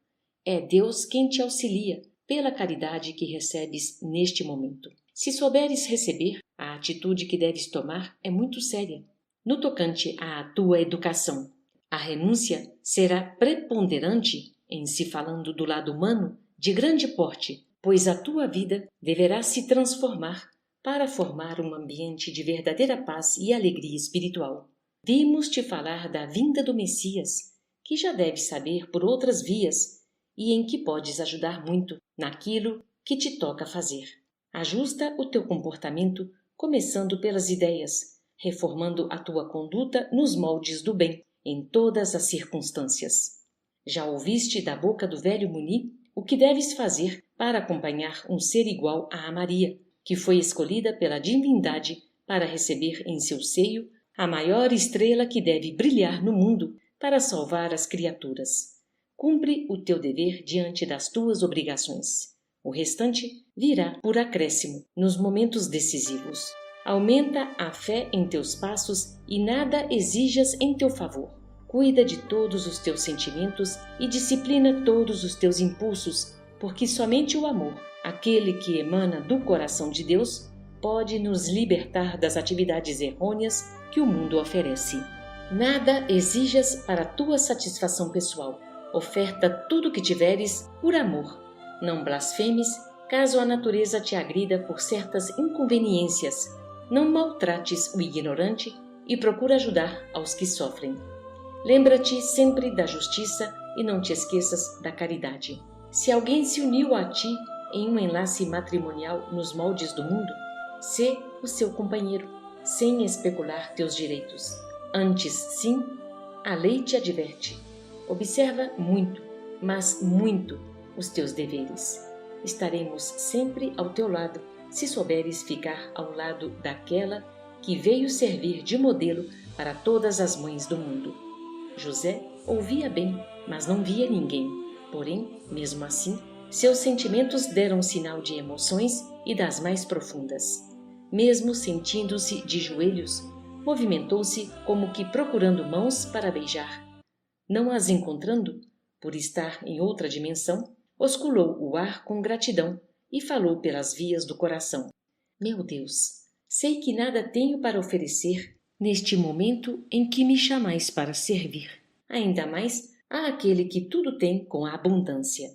é Deus quem te auxilia pela caridade que recebes neste momento. Se souberes receber, a atitude que deves tomar é muito séria. No tocante à tua educação, a renúncia será preponderante em se falando do lado humano de grande porte, pois a tua vida deverá se transformar para formar um ambiente de verdadeira paz e alegria espiritual. Vimos-te falar da vinda do Messias, que já deves saber por outras vias e em que podes ajudar muito naquilo que te toca fazer. Ajusta o teu comportamento, começando pelas ideias, reformando a tua conduta nos moldes do bem, em todas as circunstâncias. Já ouviste da boca do velho Muni o que deves fazer para acompanhar um ser igual a Maria, que foi escolhida pela divindade para receber em seu seio a maior estrela que deve brilhar no mundo para salvar as criaturas. Cumpre o teu dever diante das tuas obrigações. O restante virá por acréscimo nos momentos decisivos. Aumenta a fé em teus passos e nada exijas em teu favor. Cuida de todos os teus sentimentos e disciplina todos os teus impulsos, porque somente o amor, aquele que emana do coração de Deus, pode nos libertar das atividades errôneas que o mundo oferece. Nada exijas para tua satisfação pessoal. Oferta tudo o que tiveres por amor Não blasfemes, caso a natureza te agrida por certas inconveniências. Não maltrates o ignorante e procura ajudar aos que sofrem. Lembra-te sempre da justiça e não te esqueças da caridade. Se alguém se uniu a ti em um enlace matrimonial nos moldes do mundo, sê o seu companheiro, sem especular teus direitos. Antes, sim, a lei te adverte. Observa muito, mas muito, os teus deveres. Estaremos sempre ao teu lado, se souberes ficar ao lado daquela que veio servir de modelo para todas as mães do mundo. José ouvia bem, mas não via ninguém. Porém, mesmo assim, seus sentimentos deram sinal de emoções e das mais profundas. Mesmo sentindo-se de joelhos, movimentou-se como que procurando mãos para beijar. Não as encontrando, por estar em outra dimensão, osculou o ar com gratidão e falou pelas vias do coração. Meu Deus, sei que nada tenho para oferecer neste momento em que me chamais para servir. Ainda mais àquele que tudo tem com a abundância.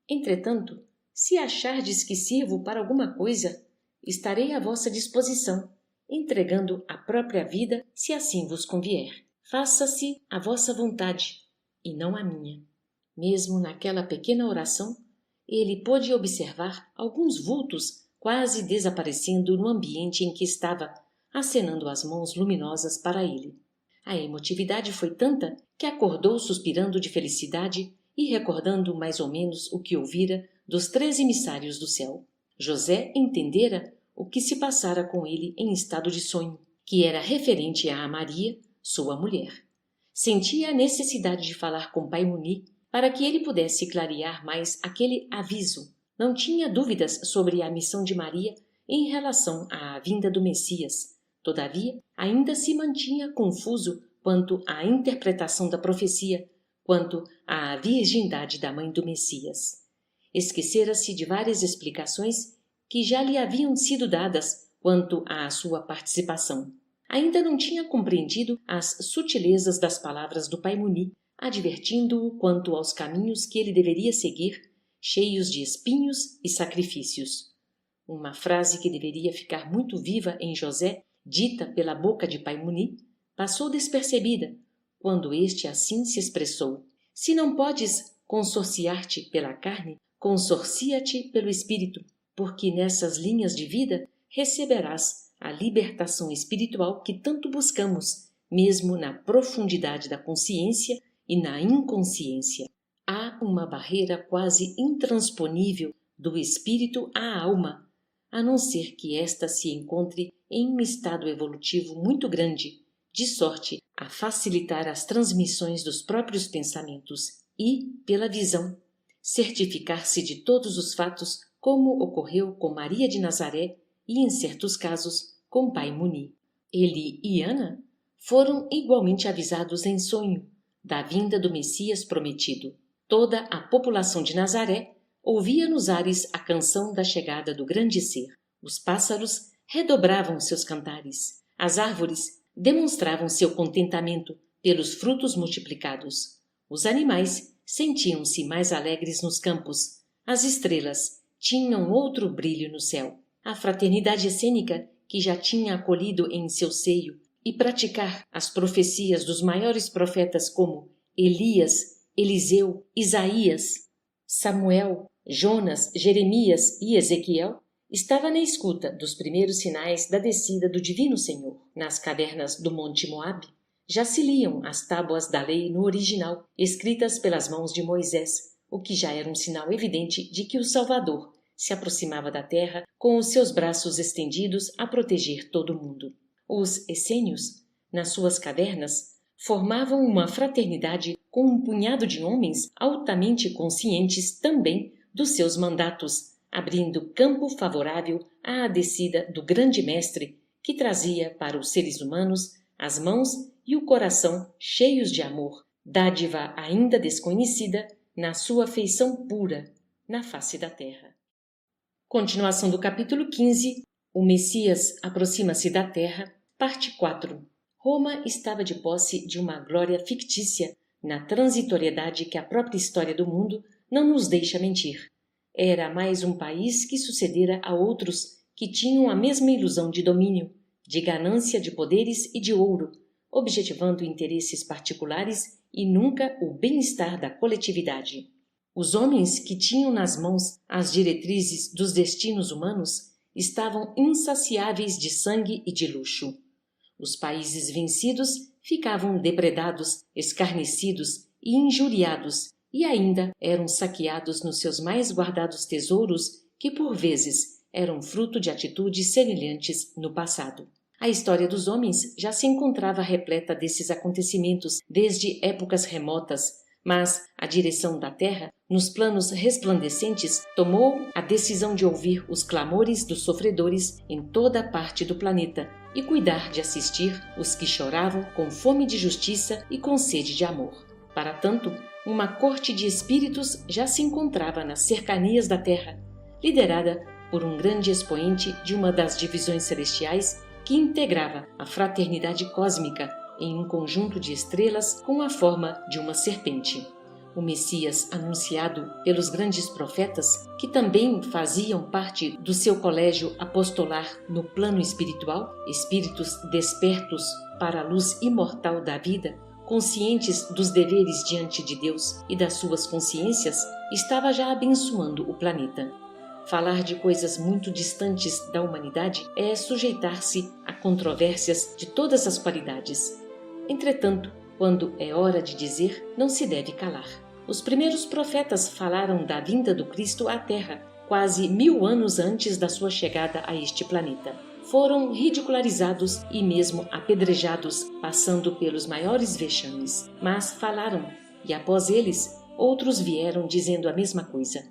Entretanto, se achardes que sirvo para alguma coisa, estarei à vossa disposição, entregando a própria vida, se assim vos convier. Faça-se a vossa vontade, e não a minha. Mesmo naquela pequena oração, ele pôde observar alguns vultos quase desaparecendo no ambiente em que estava, acenando as mãos luminosas para ele. A emotividade foi tanta que acordou suspirando de felicidade e recordando mais ou menos o que ouvira dos 3 emissários do céu. José entendera o que se passara com ele em estado de sonho, que era referente a Maria, sua mulher. Sentia a necessidade de falar com Pai Muni para que ele pudesse clarear mais aquele aviso. Não tinha dúvidas sobre a missão de Maria em relação à vinda do Messias. Todavia, ainda se mantinha confuso quanto à interpretação da profecia, quanto à virgindade da mãe do Messias. Esquecera-se de várias explicações que já lhe haviam sido dadas quanto à sua participação. Ainda não tinha compreendido as sutilezas das palavras do Pai Muni, advertindo-o quanto aos caminhos que ele deveria seguir, cheios de espinhos e sacrifícios. Uma frase que deveria ficar muito viva em José, dita pela boca de Pai Muni, passou despercebida, quando este assim se expressou: se não podes consorciar-te pela carne, consorcia-te pelo espírito, porque nessas linhas de vida receberás a libertação espiritual que tanto buscamos, mesmo na profundidade da consciência e na inconsciência. Há uma barreira quase intransponível do espírito à alma, a não ser que esta se encontre em um estado evolutivo muito grande, de sorte a facilitar as transmissões dos próprios pensamentos e, pela visão, certificar-se de todos os fatos, como ocorreu com Maria de Nazaré e, em certos casos, com Pai Muni. Ele e Ana foram igualmente avisados em sonho da vinda do Messias prometido. Toda a população de Nazaré ouvia nos ares a canção da chegada do grande ser. Os pássaros redobravam seus cantares. As árvores demonstravam seu contentamento pelos frutos multiplicados. Os animais sentiam-se mais alegres nos campos. As estrelas tinham outro brilho no céu. A fraternidade essênica, que já tinha acolhido em seu seio e praticar as profecias dos maiores profetas como Elias, Eliseu, Isaías, Samuel, Jonas, Jeremias e Ezequiel, estava na escuta dos primeiros sinais da descida do Divino Senhor. Nas cavernas do Monte Moabe, já se liam as tábuas da lei no original, escritas pelas mãos de Moisés, o que já era um sinal evidente de que o Salvador se aproximava da terra com os seus braços estendidos a proteger todo o mundo. Os essênios, nas suas cavernas, formavam uma fraternidade com um punhado de homens altamente conscientes também dos seus mandatos, abrindo campo favorável à descida do grande mestre que trazia para os seres humanos as mãos e o coração cheios de amor, dádiva ainda desconhecida na sua feição pura na face da terra. Continuação do capítulo 15. O Messias aproxima-se da terra, parte 4. Roma estava de posse de uma glória fictícia na transitoriedade que a própria história do mundo não nos deixa mentir. Era mais um país que sucedera a outros que tinham a mesma ilusão de domínio, de ganância de poderes e de ouro, objetivando interesses particulares e nunca o bem-estar da coletividade. Os homens que tinham nas mãos as diretrizes dos destinos humanos estavam insaciáveis de sangue e de luxo. Os países vencidos ficavam depredados, escarnecidos e injuriados, e ainda eram saqueados nos seus mais guardados tesouros, que por vezes eram fruto de atitudes semelhantes no passado. A história dos homens já se encontrava repleta desses acontecimentos desde épocas remotas, mas a direção da terra, nos planos resplandecentes, tomou a decisão de ouvir os clamores dos sofredores em toda a parte do planeta e cuidar de assistir os que choravam com fome de justiça e com sede de amor. Para tanto, uma corte de espíritos já se encontrava nas cercanias da terra, liderada por um grande expoente de uma das divisões celestiais que integrava a fraternidade cósmica em um conjunto de estrelas com a forma de uma serpente. O Messias anunciado pelos grandes profetas, que também faziam parte do seu colégio apostolar no plano espiritual, espíritos despertos para a luz imortal da vida, conscientes dos deveres diante de Deus e das suas consciências, estava já abençoando o planeta. Falar de coisas muito distantes da humanidade é sujeitar-se a controvérsias de todas as qualidades. Entretanto, quando é hora de dizer, não se deve calar. Os primeiros profetas falaram da vinda do Cristo à Terra, quase 1000 anos antes da sua chegada a este planeta. Foram ridicularizados e mesmo apedrejados, passando pelos maiores vexames. Mas falaram, e após eles, outros vieram dizendo a mesma coisa.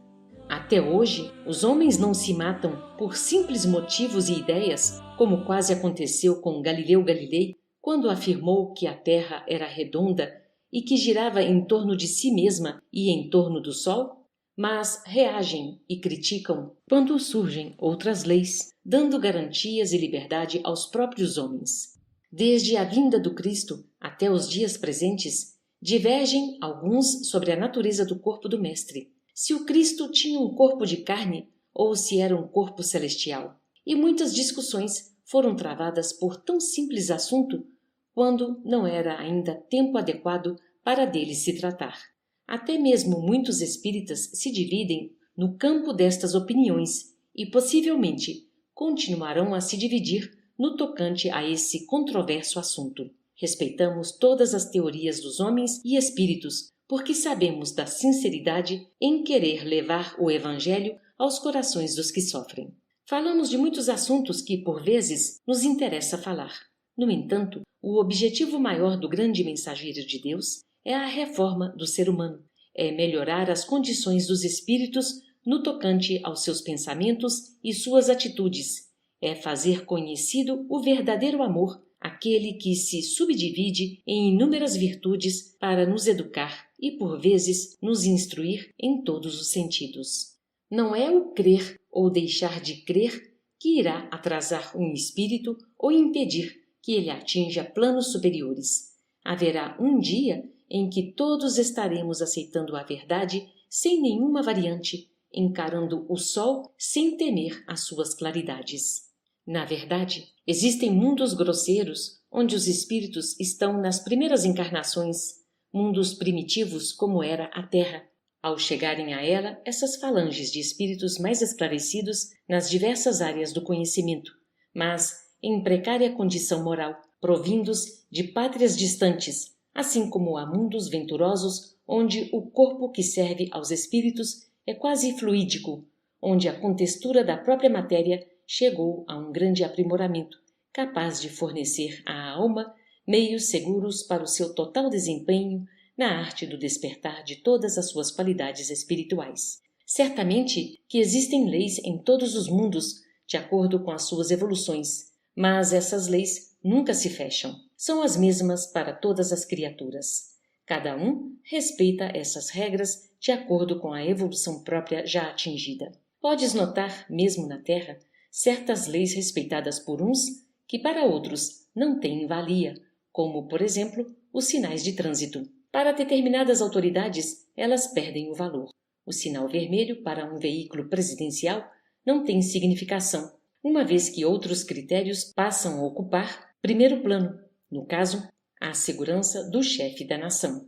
Até hoje, os homens não se matam por simples motivos e ideias, como quase aconteceu com Galileu Galilei, quando afirmou que a Terra era redonda e que girava em torno de si mesma e em torno do Sol, mas reagem e criticam quando surgem outras leis, dando garantias e liberdade aos próprios homens. Desde a vinda do Cristo até os dias presentes, divergem alguns sobre a natureza do corpo do Mestre, se o Cristo tinha um corpo de carne ou se era um corpo celestial, e muitas discussões foram travadas por tão simples assunto quando não era ainda tempo adequado para dele se tratar. Até mesmo muitos espíritas se dividem no campo destas opiniões e possivelmente continuarão a se dividir no tocante a esse controverso assunto. Respeitamos todas as teorias dos homens e espíritos, porque sabemos da sinceridade em querer levar o Evangelho aos corações dos que sofrem. Falamos de muitos assuntos que, por vezes, nos interessa falar. No entanto, o objetivo maior do grande mensageiro de Deus é a reforma do ser humano, é melhorar as condições dos espíritos no tocante aos seus pensamentos e suas atitudes, é fazer conhecido o verdadeiro amor, aquele que se subdivide em inúmeras virtudes para nos educar e, por vezes, nos instruir em todos os sentidos. Não é o crer ou deixar de crer que irá atrasar um espírito ou impedir que ele atinja planos superiores. Haverá um dia em que todos estaremos aceitando a verdade sem nenhuma variante, encarando o sol sem temer as suas claridades. Na verdade, existem mundos grosseiros onde os espíritos estão nas primeiras encarnações, mundos primitivos como era a Terra. Ao chegarem a ela, essas falanges de espíritos mais esclarecidos nas diversas áreas do conhecimento, mas em precária condição moral, provindos de pátrias distantes, assim como há mundos venturosos onde o corpo que serve aos espíritos é quase fluídico, onde a contextura da própria matéria chegou a um grande aprimoramento, capaz de fornecer à alma meios seguros para o seu total desempenho na arte do despertar de todas as suas qualidades espirituais. Certamente que existem leis em todos os mundos, de acordo com as suas evoluções, mas essas leis nunca se fecham. São as mesmas para todas as criaturas. Cada um respeita essas regras de acordo com a evolução própria já atingida. Podes notar, mesmo na Terra, certas leis respeitadas por uns que para outros não têm valia, como, por exemplo, os sinais de trânsito. Para determinadas autoridades, elas perdem o valor. O sinal vermelho para um veículo presidencial não tem significação, uma vez que outros critérios passam a ocupar primeiro plano, no caso, a segurança do chefe da nação.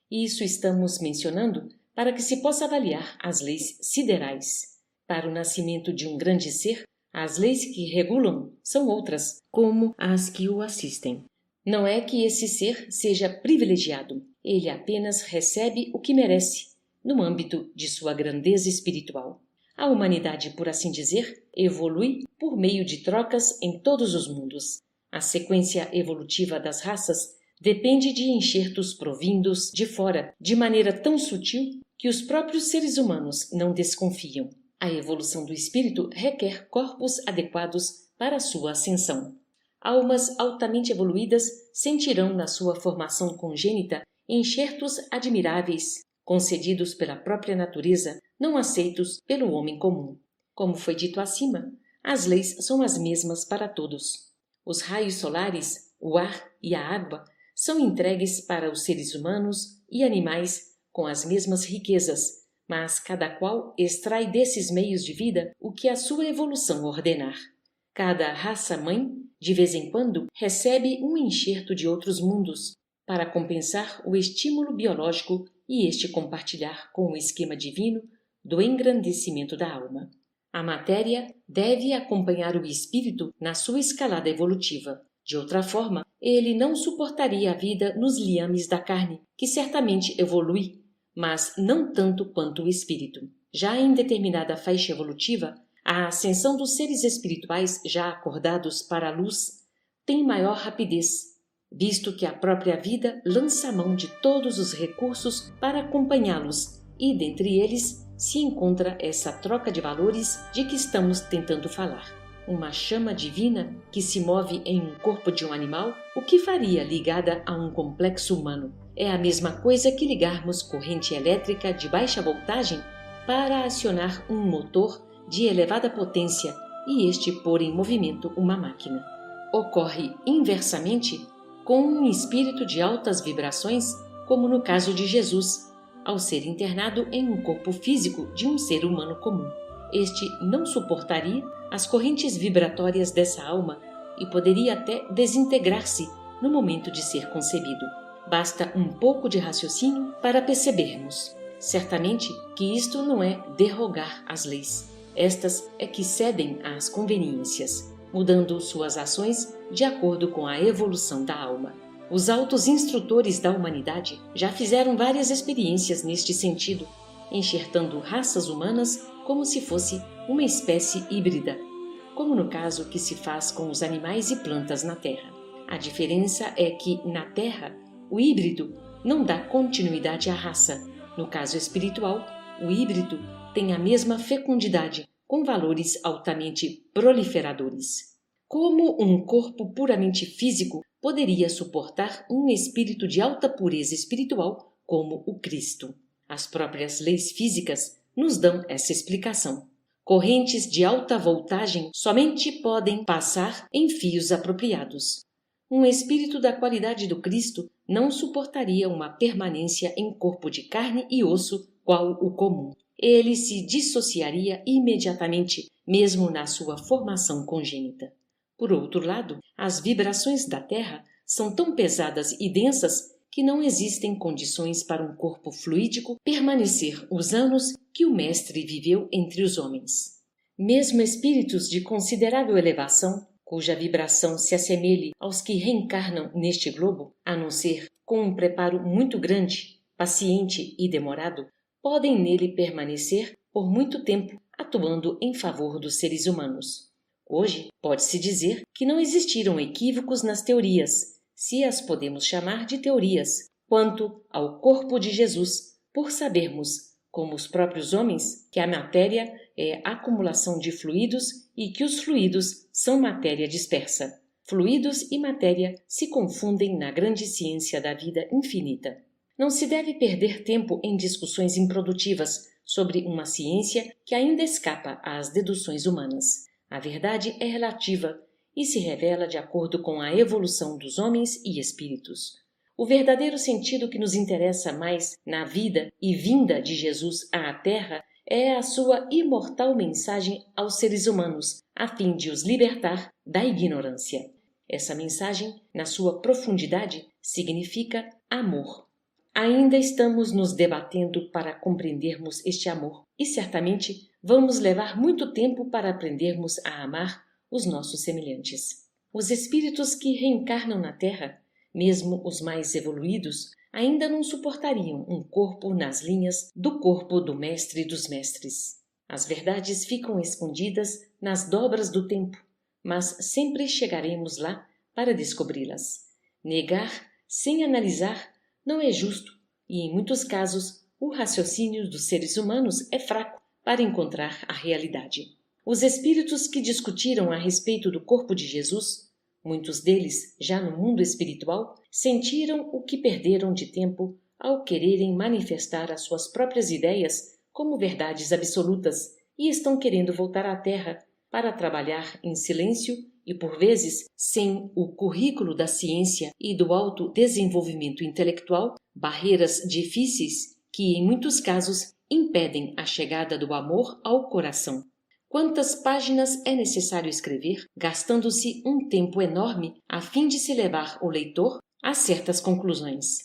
Isso estamos mencionando para que se possa avaliar as leis siderais. Para o nascimento de um grande ser, as leis que regulam são outras, como as que o assistem. Não é que esse ser seja privilegiado, ele apenas recebe o que merece, no âmbito de sua grandeza espiritual. A humanidade, por assim dizer, evolui por meio de trocas em todos os mundos. A sequência evolutiva das raças depende de enxertos provindos de fora, de maneira tão sutil que os próprios seres humanos não desconfiam. A evolução do espírito requer corpos adequados para sua ascensão. Almas altamente evoluídas sentirão na sua formação congênita enxertos admiráveis, concedidos pela própria natureza, não aceitos pelo homem comum. Como foi dito acima, as leis são as mesmas para todos. Os raios solares, o ar e a água são entregues para os seres humanos e animais com as mesmas riquezas, mas cada qual extrai desses meios de vida o que a sua evolução ordenar. Cada raça-mãe, de vez em quando, recebe um enxerto de outros mundos para compensar o estímulo biológico e este compartilhar com o esquema divino do engrandecimento da alma. A matéria deve acompanhar o espírito na sua escalada evolutiva. De outra forma, ele não suportaria a vida nos liames da carne, que certamente evolui, mas não tanto quanto o espírito. Já em determinada faixa evolutiva, a ascensão dos seres espirituais já acordados para a luz tem maior rapidez, visto que a própria vida lança mão de todos os recursos para acompanhá-los, e dentre eles se encontra essa troca de valores de que estamos tentando falar. Uma chama divina que se move em um corpo de um animal, o que faria ligada a um complexo humano? É a mesma coisa que ligarmos corrente elétrica de baixa voltagem para acionar um motor de elevada potência e este pôr em movimento uma máquina. Ocorre inversamente com um espírito de altas vibrações, como no caso de Jesus, ao ser internado em um corpo físico de um ser humano comum. Este não suportaria as correntes vibratórias dessa alma e poderia até desintegrar-se no momento de ser concebido. Basta um pouco de raciocínio para percebermos. Certamente que isto não é derrogar as leis. Estas é que cedem às conveniências, mudando suas ações de acordo com a evolução da alma. Os altos instrutores da humanidade já fizeram várias experiências neste sentido, enxertando raças humanas como se fosse uma espécie híbrida, como no caso que se faz com os animais e plantas na Terra. A diferença é que, na Terra, o híbrido não dá continuidade à raça. No caso espiritual, o híbrido tem a mesma fecundidade, com valores altamente proliferadores. Como um corpo puramente físico poderia suportar um espírito de alta pureza espiritual como o Cristo? As próprias leis físicas nos dão essa explicação. Correntes de alta voltagem somente podem passar em fios apropriados. Um espírito da qualidade do Cristo não suportaria uma permanência em corpo de carne e osso qual o comum. Ele se dissociaria imediatamente, mesmo na sua formação congênita. Por outro lado, as vibrações da Terra são tão pesadas e densas que não existem condições para um corpo fluídico permanecer os anos que o Mestre viveu entre os homens. Mesmo espíritos de considerável elevação, cuja vibração se assemelhe aos que reencarnam neste globo, a não ser com um preparo muito grande, paciente e demorado, podem nele permanecer por muito tempo, atuando em favor dos seres humanos. Hoje, pode-se dizer que não existiram equívocos nas teorias, se as podemos chamar de teorias, quanto ao corpo de Jesus, por sabermos, como os próprios homens, que a matéria é acumulação de fluidos e que os fluidos são matéria dispersa. Fluidos e matéria se confundem na grande ciência da vida infinita. Não se deve perder tempo em discussões improdutivas sobre uma ciência que ainda escapa às deduções humanas. A verdade é relativa e se revela de acordo com a evolução dos homens e espíritos. O verdadeiro sentido que nos interessa mais na vida e vinda de Jesus à Terra é a sua imortal mensagem aos seres humanos, a fim de os libertar da ignorância. Essa mensagem, na sua profundidade, significa amor. Ainda estamos nos debatendo para compreendermos este amor e certamente vamos levar muito tempo para aprendermos a amar os nossos semelhantes. Os espíritos que reencarnam na Terra, mesmo os mais evoluídos, ainda não suportariam um corpo nas linhas do corpo do Mestre dos Mestres. As verdades ficam escondidas nas dobras do tempo, mas sempre chegaremos lá para descobri-las. Negar, sem analisar, não é justo e, em muitos casos, o raciocínio dos seres humanos é fraco para encontrar a realidade. Os espíritos que discutiram a respeito do corpo de Jesus, muitos deles, já no mundo espiritual, sentiram o que perderam de tempo ao quererem manifestar as suas próprias ideias como verdades absolutas e estão querendo voltar à Terra para trabalhar em silêncio e, por vezes, sem o currículo da ciência e do autodesenvolvimento intelectual, barreiras difíceis que, em muitos casos, impedem a chegada do amor ao coração. Quantas páginas é necessário escrever, gastando-se um tempo enorme a fim de se levar o leitor a certas conclusões?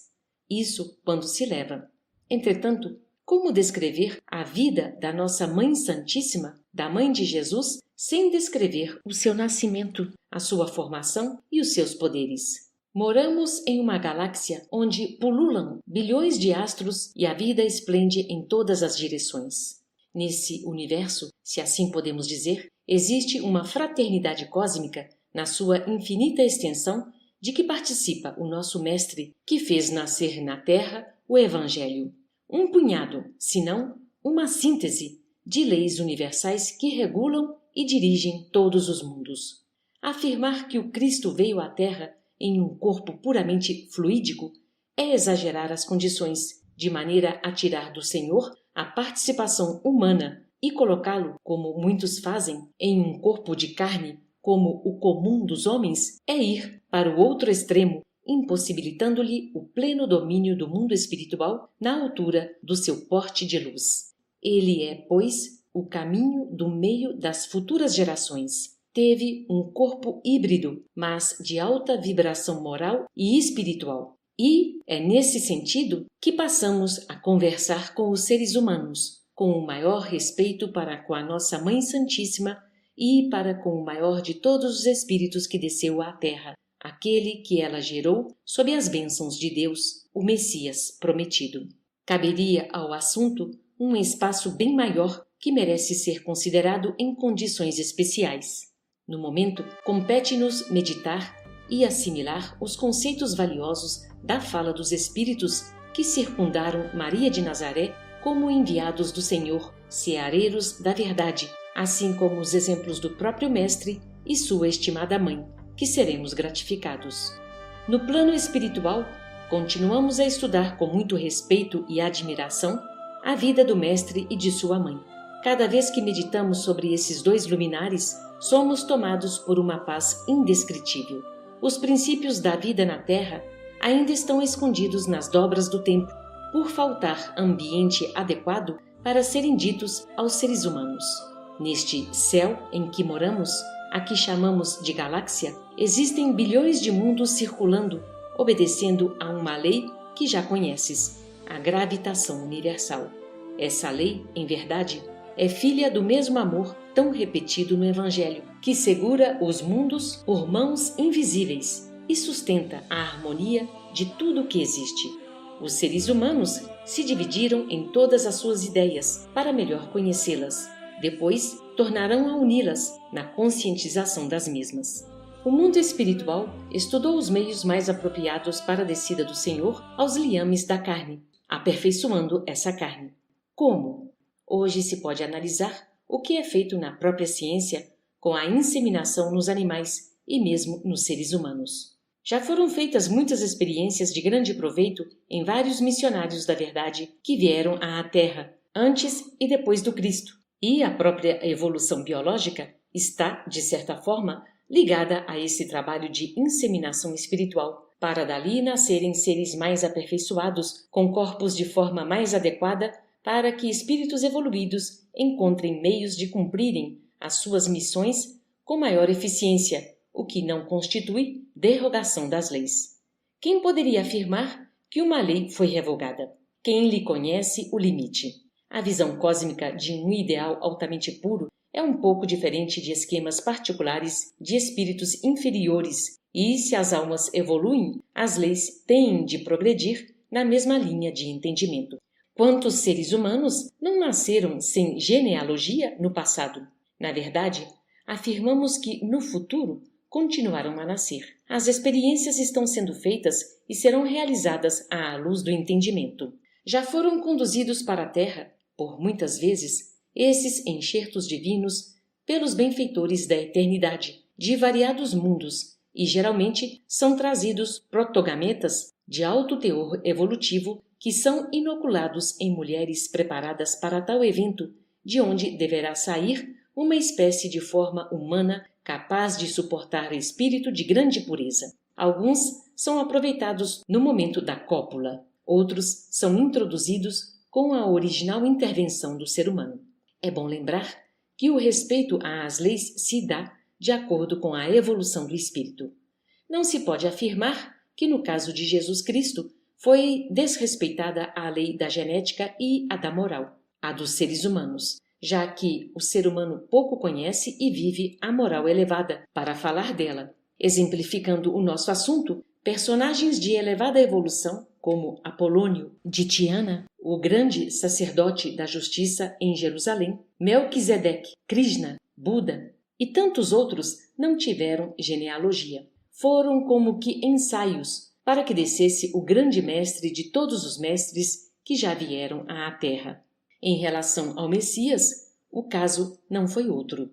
Isso quando se leva. Entretanto, como descrever a vida da nossa Mãe Santíssima, da Mãe de Jesus, sem descrever o seu nascimento, a sua formação e os seus poderes? Moramos em uma galáxia onde pululam bilhões de astros e a vida esplende em todas as direções. Nesse universo, se assim podemos dizer, existe uma fraternidade cósmica, na sua infinita extensão, de que participa o nosso Mestre, que fez nascer na Terra o Evangelho. Um punhado, se não uma síntese, de leis universais que regulam e dirigem todos os mundos. Afirmar que o Cristo veio à Terra em um corpo puramente fluídico é exagerar as condições, de maneira a tirar do Senhor a participação humana e colocá-lo, como muitos fazem, em um corpo de carne, como o comum dos homens, é ir para o outro extremo, impossibilitando-lhe o pleno domínio do mundo espiritual na altura do seu porte de luz. Ele é, pois, o caminho do meio das futuras gerações. Teve um corpo híbrido, mas de alta vibração moral e espiritual. E é nesse sentido que passamos a conversar com os seres humanos, com o maior respeito para com a nossa Mãe Santíssima e para com o maior de todos os espíritos que desceu à Terra, aquele que ela gerou sob as bênçãos de Deus, o Messias prometido. Caberia ao assunto um espaço bem maior que merece ser considerado em condições especiais. No momento, compete-nos meditar e assimilar os conceitos valiosos da fala dos espíritos que circundaram Maria de Nazaré como enviados do Senhor, seareiros da verdade, assim como os exemplos do próprio Mestre e sua estimada Mãe, que seremos gratificados. No plano espiritual, continuamos a estudar com muito respeito e admiração a vida do Mestre e de sua Mãe. Cada vez que meditamos sobre esses dois luminares, somos tomados por uma paz indescritível. Os princípios da vida na Terra ainda estão escondidos nas dobras do tempo, por faltar ambiente adequado para serem ditos aos seres humanos. Neste céu em que moramos, a que chamamos de galáxia, existem bilhões de mundos circulando, obedecendo a uma lei que já conheces, a gravitação universal. Essa lei, em verdade, é filha do mesmo amor tão repetido no Evangelho, que segura os mundos por mãos invisíveis e sustenta a harmonia de tudo o que existe. Os seres humanos se dividiram em todas as suas ideias para melhor conhecê-las. Depois, tornarão a uni-las na conscientização das mesmas. O mundo espiritual estudou os meios mais apropriados para a descida do Senhor aos liames da carne, aperfeiçoando essa carne. Como? Hoje se pode analisar o que é feito na própria ciência com a inseminação nos animais e mesmo nos seres humanos. Já foram feitas muitas experiências de grande proveito em vários missionários da verdade que vieram à Terra, antes e depois do Cristo. E a própria evolução biológica está, de certa forma, ligada a esse trabalho de inseminação espiritual, para dali nascerem seres mais aperfeiçoados, com corpos de forma mais adequada, para que espíritos evoluídos encontrem meios de cumprirem as suas missões com maior eficiência, o que não constitui derrogação das leis. Quem poderia afirmar que uma lei foi revogada? Quem lhe conhece o limite? A visão cósmica de um ideal altamente puro é um pouco diferente de esquemas particulares de espíritos inferiores, e se as almas evoluem, as leis têm de progredir na mesma linha de entendimento. Quantos seres humanos não nasceram sem genealogia no passado? Na verdade, afirmamos que no futuro continuarão a nascer. As experiências estão sendo feitas e serão realizadas à luz do entendimento. Já foram conduzidos para a Terra, por muitas vezes, esses enxertos divinos pelos benfeitores da eternidade, de variados mundos, e geralmente são trazidos protogametas de alto teor evolutivo que são inoculados em mulheres preparadas para tal evento, de onde deverá sair uma espécie de forma humana capaz de suportar espírito de grande pureza. Alguns são aproveitados no momento da cópula, outros são introduzidos com a original intervenção do ser humano. É bom lembrar que o respeito às leis se dá de acordo com a evolução do espírito. Não se pode afirmar que no caso de Jesus Cristo foi desrespeitada a lei da genética e a da moral, a dos seres humanos, já que o ser humano pouco conhece e vive a moral elevada para falar dela. Exemplificando o nosso assunto, personagens de elevada evolução, como Apolônio de Tiana, o grande sacerdote da justiça em Jerusalém, Melquisedeque, Krishna, Buda e tantos outros não tiveram genealogia. Foram como que ensaios para que descesse o grande mestre de todos os mestres que já vieram à Terra. Em relação ao Messias, o caso não foi outro.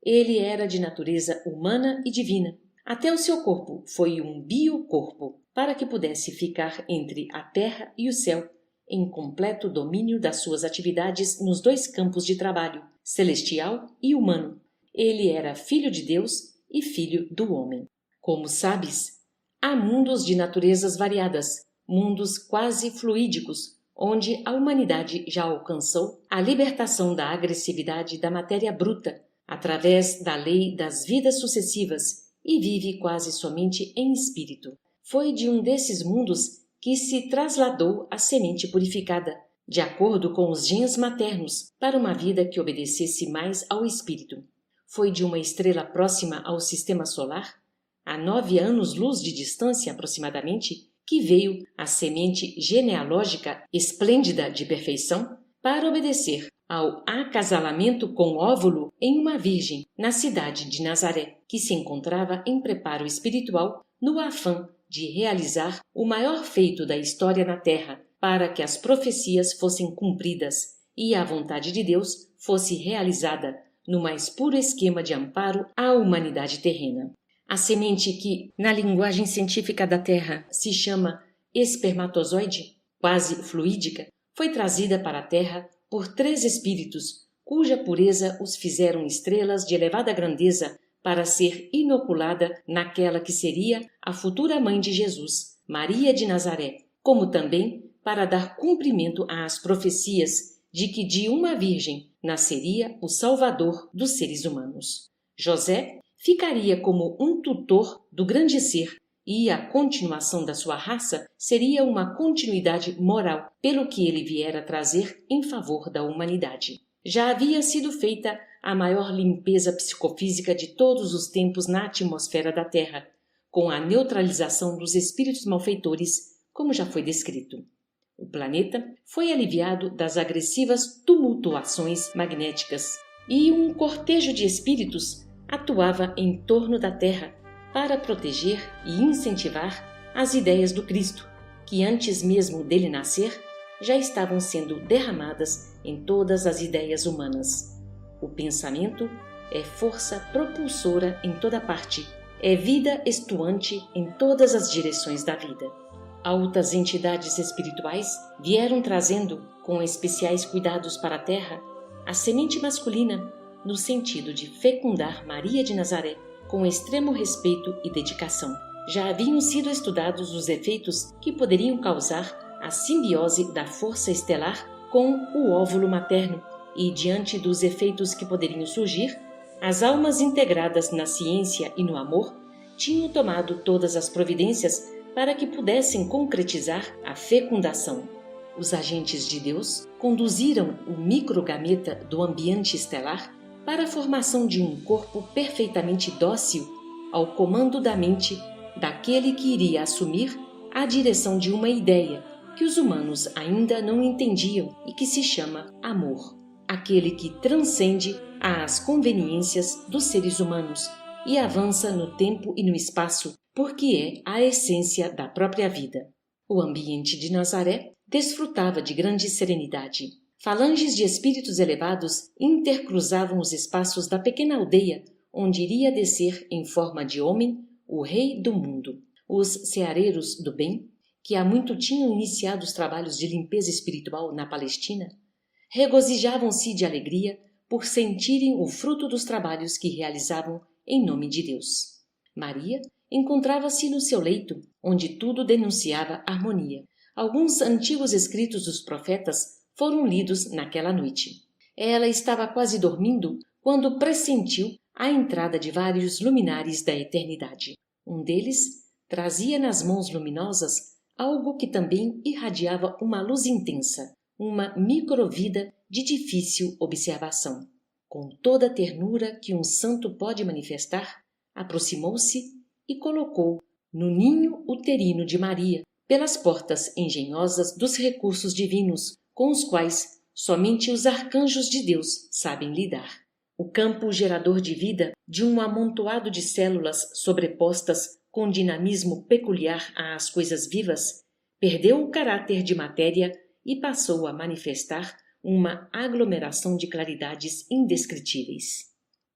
Ele era de natureza humana e divina. Até o seu corpo foi um biocorpo, para que pudesse ficar entre a terra e o céu, em completo domínio das suas atividades nos dois campos de trabalho, celestial e humano. Ele era filho de Deus e filho do homem. Como sabes, há mundos de naturezas variadas, mundos quase fluídicos, onde a humanidade já alcançou a libertação da agressividade da matéria bruta, através da lei das vidas sucessivas, e vive quase somente em espírito. Foi de um desses mundos que se trasladou a semente purificada, de acordo com os genes maternos, para uma vida que obedecesse mais ao espírito. Foi de uma estrela próxima ao sistema solar, a 9 anos-luz de distância aproximadamente, que veio a semente genealógica esplêndida de perfeição para obedecer ao acasalamento com óvulo em uma virgem na cidade de Nazaré, que se encontrava em preparo espiritual no afã de realizar o maior feito da história na Terra, para que as profecias fossem cumpridas e a vontade de Deus fosse realizada no mais puro esquema de amparo à humanidade terrena. A semente que, na linguagem científica da Terra, se chama espermatozoide, quase fluídica, foi trazida para a Terra por 3 espíritos, cuja pureza os fizeram estrelas de elevada grandeza para ser inoculada naquela que seria a futura mãe de Jesus, Maria de Nazaré, como também para dar cumprimento às profecias de que de uma virgem nasceria o Salvador dos seres humanos. José ficaria como um tutor do grande ser, e a continuação da sua raça seria uma continuidade moral, pelo que ele viera trazer em favor da humanidade. Já havia sido feita a maior limpeza psicofísica de todos os tempos na atmosfera da Terra, com a neutralização dos espíritos malfeitores, como já foi descrito. O planeta foi aliviado das agressivas tumultuações magnéticas, e um cortejo de espíritos atuava em torno da Terra para proteger e incentivar as ideias do Cristo, que antes mesmo dele nascer, já estavam sendo derramadas em todas as ideias humanas. O pensamento é força propulsora em toda parte, é vida estuante em todas as direções da vida. Altas entidades espirituais vieram trazendo, com especiais cuidados para a Terra, a semente masculina, no sentido de fecundar Maria de Nazaré, com extremo respeito e dedicação. já haviam sido estudados os efeitos que poderiam causar a simbiose da força estelar com o óvulo materno e, diante dos efeitos que poderiam surgir, as almas integradas na ciência e no amor tinham tomado todas as providências para que pudessem concretizar a fecundação. Os agentes de Deus conduziram o microgameta do ambiente estelar para a formação de um corpo perfeitamente dócil ao comando da mente daquele que iria assumir a direção de uma ideia que os humanos ainda não entendiam e que se chama amor, aquele que transcende às conveniências dos seres humanos e avança no tempo e no espaço, porque é a essência da própria vida. O ambiente de Nazaré desfrutava de grande serenidade. Falanges de espíritos elevados intercruzavam os espaços da pequena aldeia, onde iria descer em forma de homem o rei do mundo. Os ceareiros do bem, que há muito tinham iniciado os trabalhos de limpeza espiritual na Palestina, regozijavam-se de alegria por sentirem o fruto dos trabalhos que realizavam em nome de Deus. Maria encontrava-se no seu leito, onde tudo denunciava harmonia. Alguns antigos escritos dos profetas foram lidos naquela noite. Ela estava quase dormindo quando pressentiu a entrada de vários luminares da eternidade. Um deles trazia nas mãos luminosas algo que também irradiava uma luz intensa, uma microvida de difícil observação. Com toda a ternura que um santo pode manifestar, aproximou-se e colocou no ninho uterino de Maria, pelas portas engenhosas dos recursos divinos, com os quais somente os arcanjos de Deus sabem lidar. O campo gerador de vida de um amontoado de células sobrepostas com dinamismo peculiar às coisas vivas, perdeu o caráter de matéria e passou a manifestar uma aglomeração de claridades indescritíveis.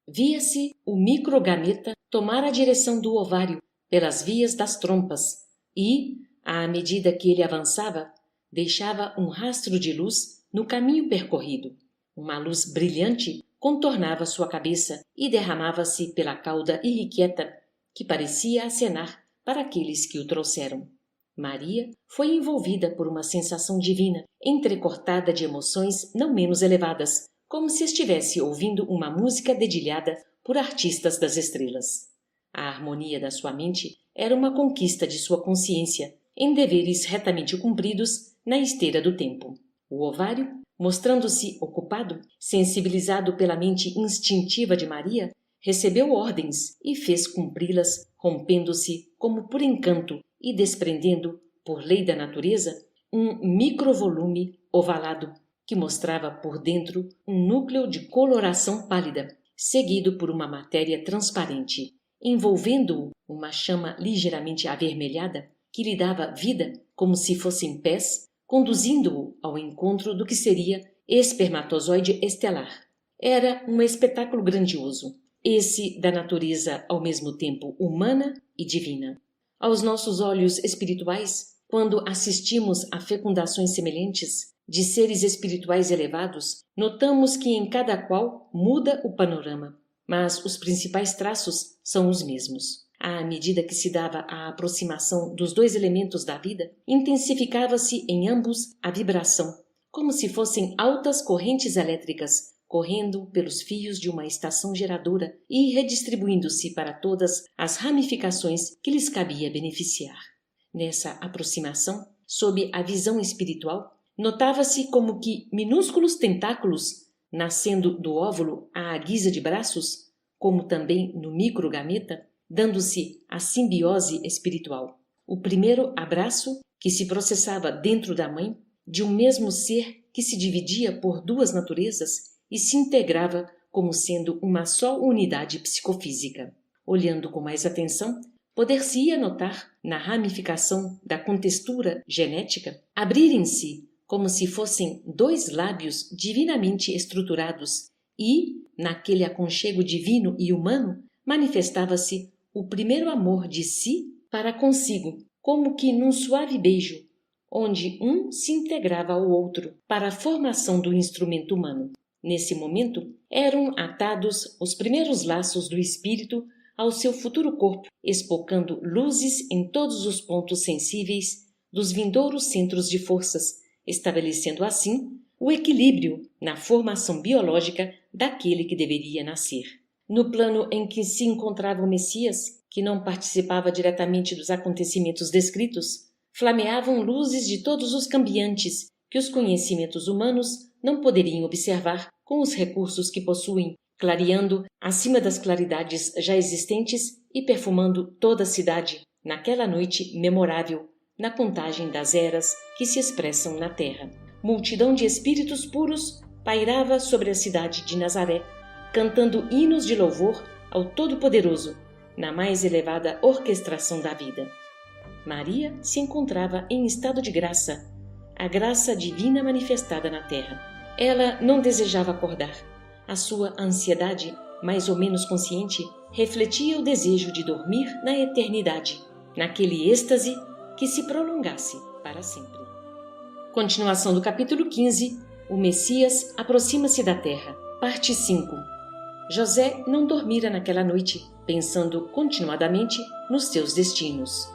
Via-se o microgameta tomar a direção do ovário pelas vias das trompas e, à medida que ele avançava, deixava um rastro de luz no caminho percorrido. Uma luz brilhante contornava sua cabeça e derramava-se pela cauda irrequieta, que parecia acenar para aqueles que o trouxeram. Maria foi envolvida por uma sensação divina, entrecortada de emoções não menos elevadas, como se estivesse ouvindo uma música dedilhada por artistas das estrelas. A harmonia da sua mente era uma conquista de sua consciência, em deveres retamente cumpridos na esteira do tempo. O ovário, mostrando-se ocupado, sensibilizado pela mente instintiva de Maria, recebeu ordens e fez cumpri-las, rompendo-se como por encanto e desprendendo, por lei da natureza, um microvolume ovalado que mostrava por dentro um núcleo de coloração pálida, seguido por uma matéria transparente, envolvendo-o uma chama ligeiramente avermelhada que lhe dava vida como se fossem pés, conduzindo-o ao encontro do que seria espermatozoide estelar. Era um espetáculo grandioso, esse da natureza ao mesmo tempo humana e divina. Aos nossos olhos espirituais, quando assistimos a fecundações semelhantes de seres espirituais elevados, notamos que em cada qual muda o panorama, mas os principais traços são os mesmos. À medida que se dava a aproximação dos dois elementos da vida, intensificava-se em ambos a vibração, como se fossem altas correntes elétricas correndo pelos fios de uma estação geradora e redistribuindo-se para todas as ramificações que lhes cabia beneficiar. Nessa aproximação, sob a visão espiritual, notava-se como que minúsculos tentáculos, nascendo do óvulo à guisa de braços, como também no microgameta, dando-se a simbiose espiritual. O primeiro abraço, que se processava dentro da mãe, de um mesmo ser que se dividia por duas naturezas e se integrava como sendo uma só unidade psicofísica. Olhando com mais atenção, poder-se-ia notar, na ramificação da contextura genética, abrirem-se como se fossem dois lábios divinamente estruturados e, naquele aconchego divino e humano, manifestava-se o primeiro amor de si para consigo, como que num suave beijo, onde um se integrava ao outro para a formação do instrumento humano. Nesse momento, eram atados os primeiros laços do espírito ao seu futuro corpo, espocando luzes em todos os pontos sensíveis dos vindouros centros de forças, estabelecendo assim o equilíbrio na formação biológica daquele que deveria nascer. No plano em que se encontrava o Messias, que não participava diretamente dos acontecimentos descritos, flameavam luzes de todos os cambiantes que os conhecimentos humanos não poderiam observar com os recursos que possuem, clareando acima das claridades já existentes e perfumando toda a cidade naquela noite memorável, na contagem das eras que se expressam na terra. Multidão de espíritos puros pairava sobre a cidade de Nazaré, cantando hinos de louvor ao Todo-Poderoso, na mais elevada orquestração da vida. Maria se encontrava em estado de graça, a graça divina manifestada na terra. Ela não desejava acordar. A sua ansiedade, mais ou menos consciente, refletia o desejo de dormir na eternidade, naquele êxtase que se prolongasse para sempre. Continuação do capítulo 15. O Messias aproxima-se da terra. Parte 5. José não dormira naquela noite, pensando continuadamente nos seus destinos.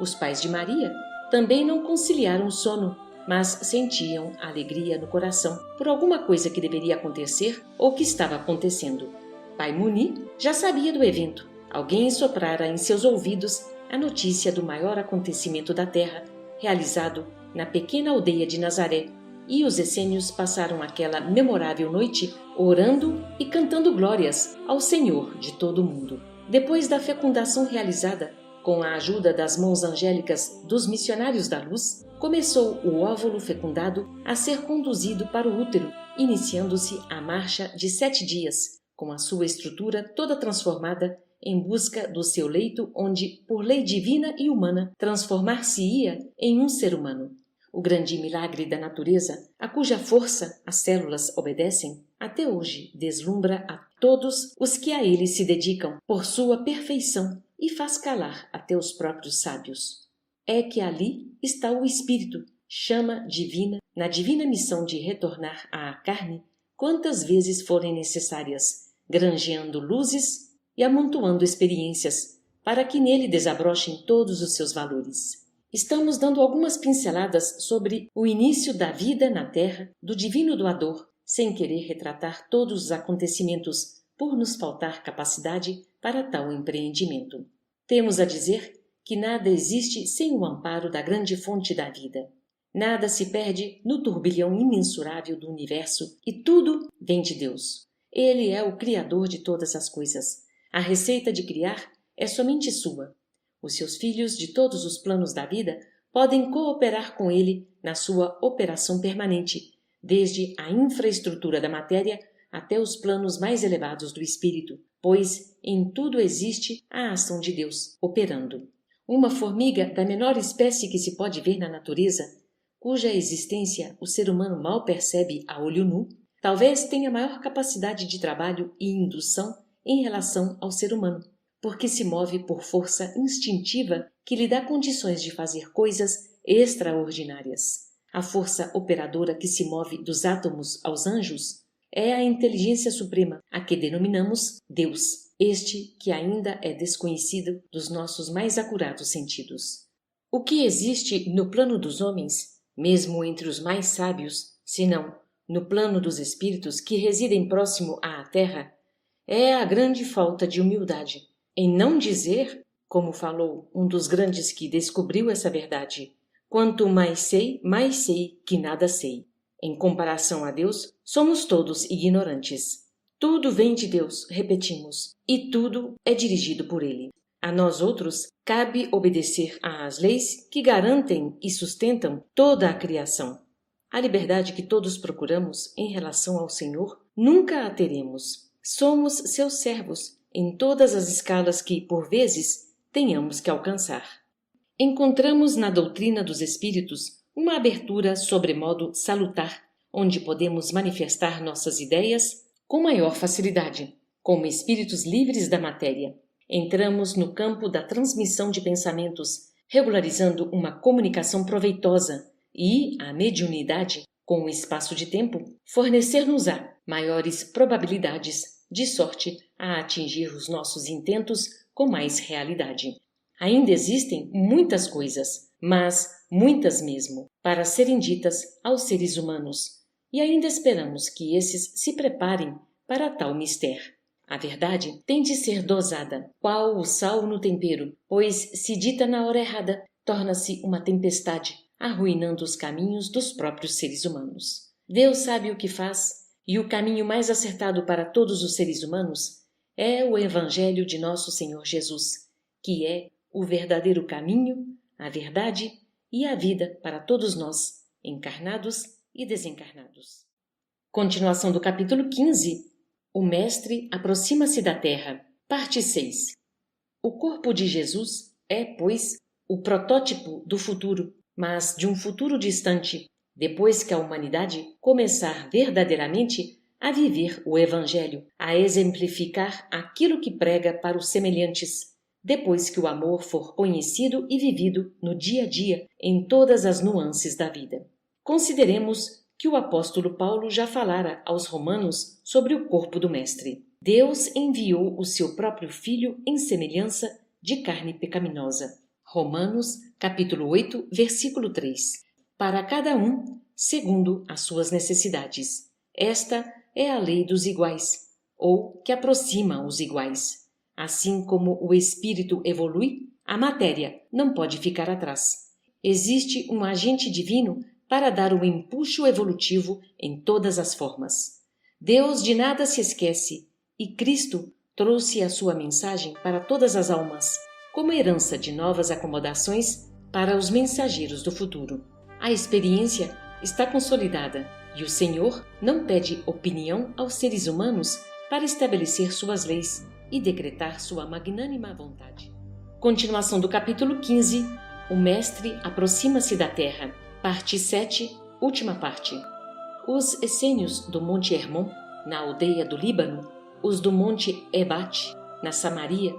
Os pais de Maria também não conciliaram o sono, mas sentiam alegria no coração por alguma coisa que deveria acontecer ou que estava acontecendo. Pai Muni já sabia do evento. Alguém soprara em seus ouvidos a notícia do maior acontecimento da terra, realizado na pequena aldeia de Nazaré, e os essênios passaram aquela memorável noite orando e cantando glórias ao Senhor de todo o mundo. Depois da fecundação realizada, com a ajuda das mãos angélicas dos missionários da luz, começou o óvulo fecundado a ser conduzido para o útero, iniciando-se a marcha de 7 dias, com a sua estrutura toda transformada em busca do seu leito onde, por lei divina e humana, transformar-se-ia em um ser humano. O grande milagre da natureza, a cuja força as células obedecem, até hoje deslumbra a todos os que a ele se dedicam por sua perfeição e faz calar até os próprios sábios. É que ali está o Espírito, chama divina, na divina missão de retornar à carne quantas vezes forem necessárias, granjeando luzes e amontoando experiências, para que nele desabrochem todos os seus valores. Estamos dando algumas pinceladas sobre o início da vida na Terra do Divino Doador, sem querer retratar todos os acontecimentos, por nos faltar capacidade para tal empreendimento. Temos a dizer que nada existe sem o amparo da grande fonte da vida. Nada se perde no turbilhão imensurável do universo e tudo vem de Deus. Ele é o Criador de todas as coisas. A receita de criar é somente sua. Os seus filhos de todos os planos da vida podem cooperar com ele na sua operação permanente, desde a infraestrutura da matéria até os planos mais elevados do espírito, pois em tudo existe a ação de Deus operando. Uma formiga da menor espécie que se pode ver na natureza, cuja existência o ser humano mal percebe a olho nu, talvez tenha maior capacidade de trabalho e indução em relação ao ser humano, porque se move por força instintiva que lhe dá condições de fazer coisas extraordinárias. A força operadora que se move dos átomos aos anjos é a inteligência suprema, a que denominamos Deus, este que ainda é desconhecido dos nossos mais acurados sentidos. O que existe no plano dos homens, mesmo entre os mais sábios, senão no plano dos espíritos que residem próximo à terra, é a grande falta de humildade, em não dizer, como falou um dos grandes que descobriu essa verdade, quanto mais sei que nada sei. Em comparação a Deus, somos todos ignorantes. Tudo vem de Deus, repetimos, e tudo é dirigido por Ele. A nós outros, cabe obedecer às leis que garantem e sustentam toda a criação. A liberdade que todos procuramos em relação ao Senhor, nunca a teremos. Somos seus servos em todas as escalas que, por vezes, tenhamos que alcançar. Encontramos na doutrina dos Espíritos uma abertura sobremodo salutar, onde podemos manifestar nossas ideias com maior facilidade, como espíritos livres da matéria. Entramos no campo da transmissão de pensamentos, regularizando uma comunicação proveitosa e a mediunidade, com o espaço de tempo, fornecer-nos-á maiores probabilidades de sorte a atingir os nossos intentos com mais realidade. Ainda existem muitas coisas, mas muitas mesmo, para serem ditas aos seres humanos, e ainda esperamos que esses se preparem para tal mistério. A verdade tem de ser dosada, qual o sal no tempero, pois, se dita na hora errada, torna-se uma tempestade, arruinando os caminhos dos próprios seres humanos. Deus sabe o que faz, e o caminho mais acertado para todos os seres humanos é o Evangelho de nosso Senhor Jesus, que é o verdadeiro caminho, a verdade e a vida para todos nós, encarnados e desencarnados. Continuação do capítulo 15. O Mestre aproxima-se da Terra. Parte 6. O corpo de Jesus é, pois, o protótipo do futuro, mas de um futuro distante, depois que a humanidade começar verdadeiramente a viver o Evangelho, a exemplificar aquilo que prega para os semelhantes, depois que o amor for conhecido e vivido no dia a dia em todas as nuances da vida. Consideremos que o apóstolo Paulo já falara aos romanos sobre o corpo do Mestre. Deus enviou o seu próprio Filho em semelhança de carne pecaminosa. Romanos, capítulo 8, versículo 3. Para cada um, segundo as suas necessidades. Esta é a lei dos iguais, ou que aproxima os iguais. Assim como o espírito evolui, a matéria não pode ficar atrás. Existe um agente divino para dar o empuxo evolutivo em todas as formas. Deus de nada se esquece, e Cristo trouxe a sua mensagem para todas as almas, como herança de novas acomodações para os mensageiros do futuro. A experiência está consolidada, e o Senhor não pede opinião aos seres humanos para estabelecer suas leis e decretar sua magnânima vontade. Continuação do capítulo 15. O Mestre aproxima-se da Terra. Parte 7, última parte. Os essênios do Monte Hermon, na aldeia do Líbano, os do Monte Ebate, na Samaria,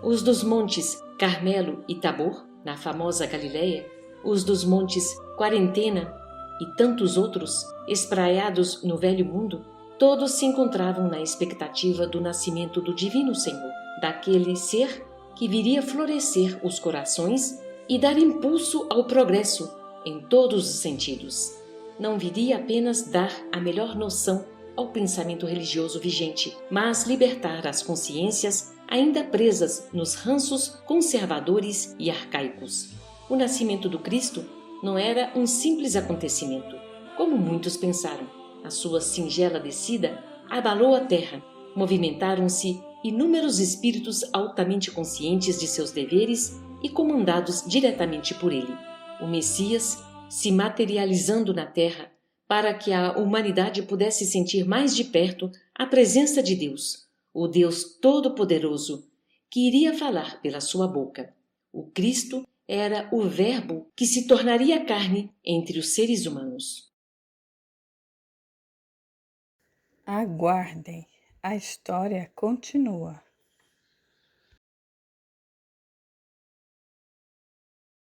os dos montes Carmelo e Tabor, na famosa Galileia, os dos montes Quarentena e tantos outros, espraiados no velho mundo, todos se encontravam na expectativa do nascimento do Divino Senhor, daquele ser que viria florescer os corações e dar impulso ao progresso em todos os sentidos. Não viria apenas dar a melhor noção ao pensamento religioso vigente, mas libertar as consciências ainda presas nos ranços conservadores e arcaicos. O nascimento do Cristo não era um simples acontecimento, como muitos pensaram. A sua singela descida abalou a terra, movimentaram-se inúmeros espíritos altamente conscientes de seus deveres e comandados diretamente por ele. O Messias se materializando na terra para que a humanidade pudesse sentir mais de perto a presença de Deus, o Deus Todo-Poderoso, que iria falar pela sua boca. O Cristo era o Verbo que se tornaria carne entre os seres humanos. Aguardem, a história continua.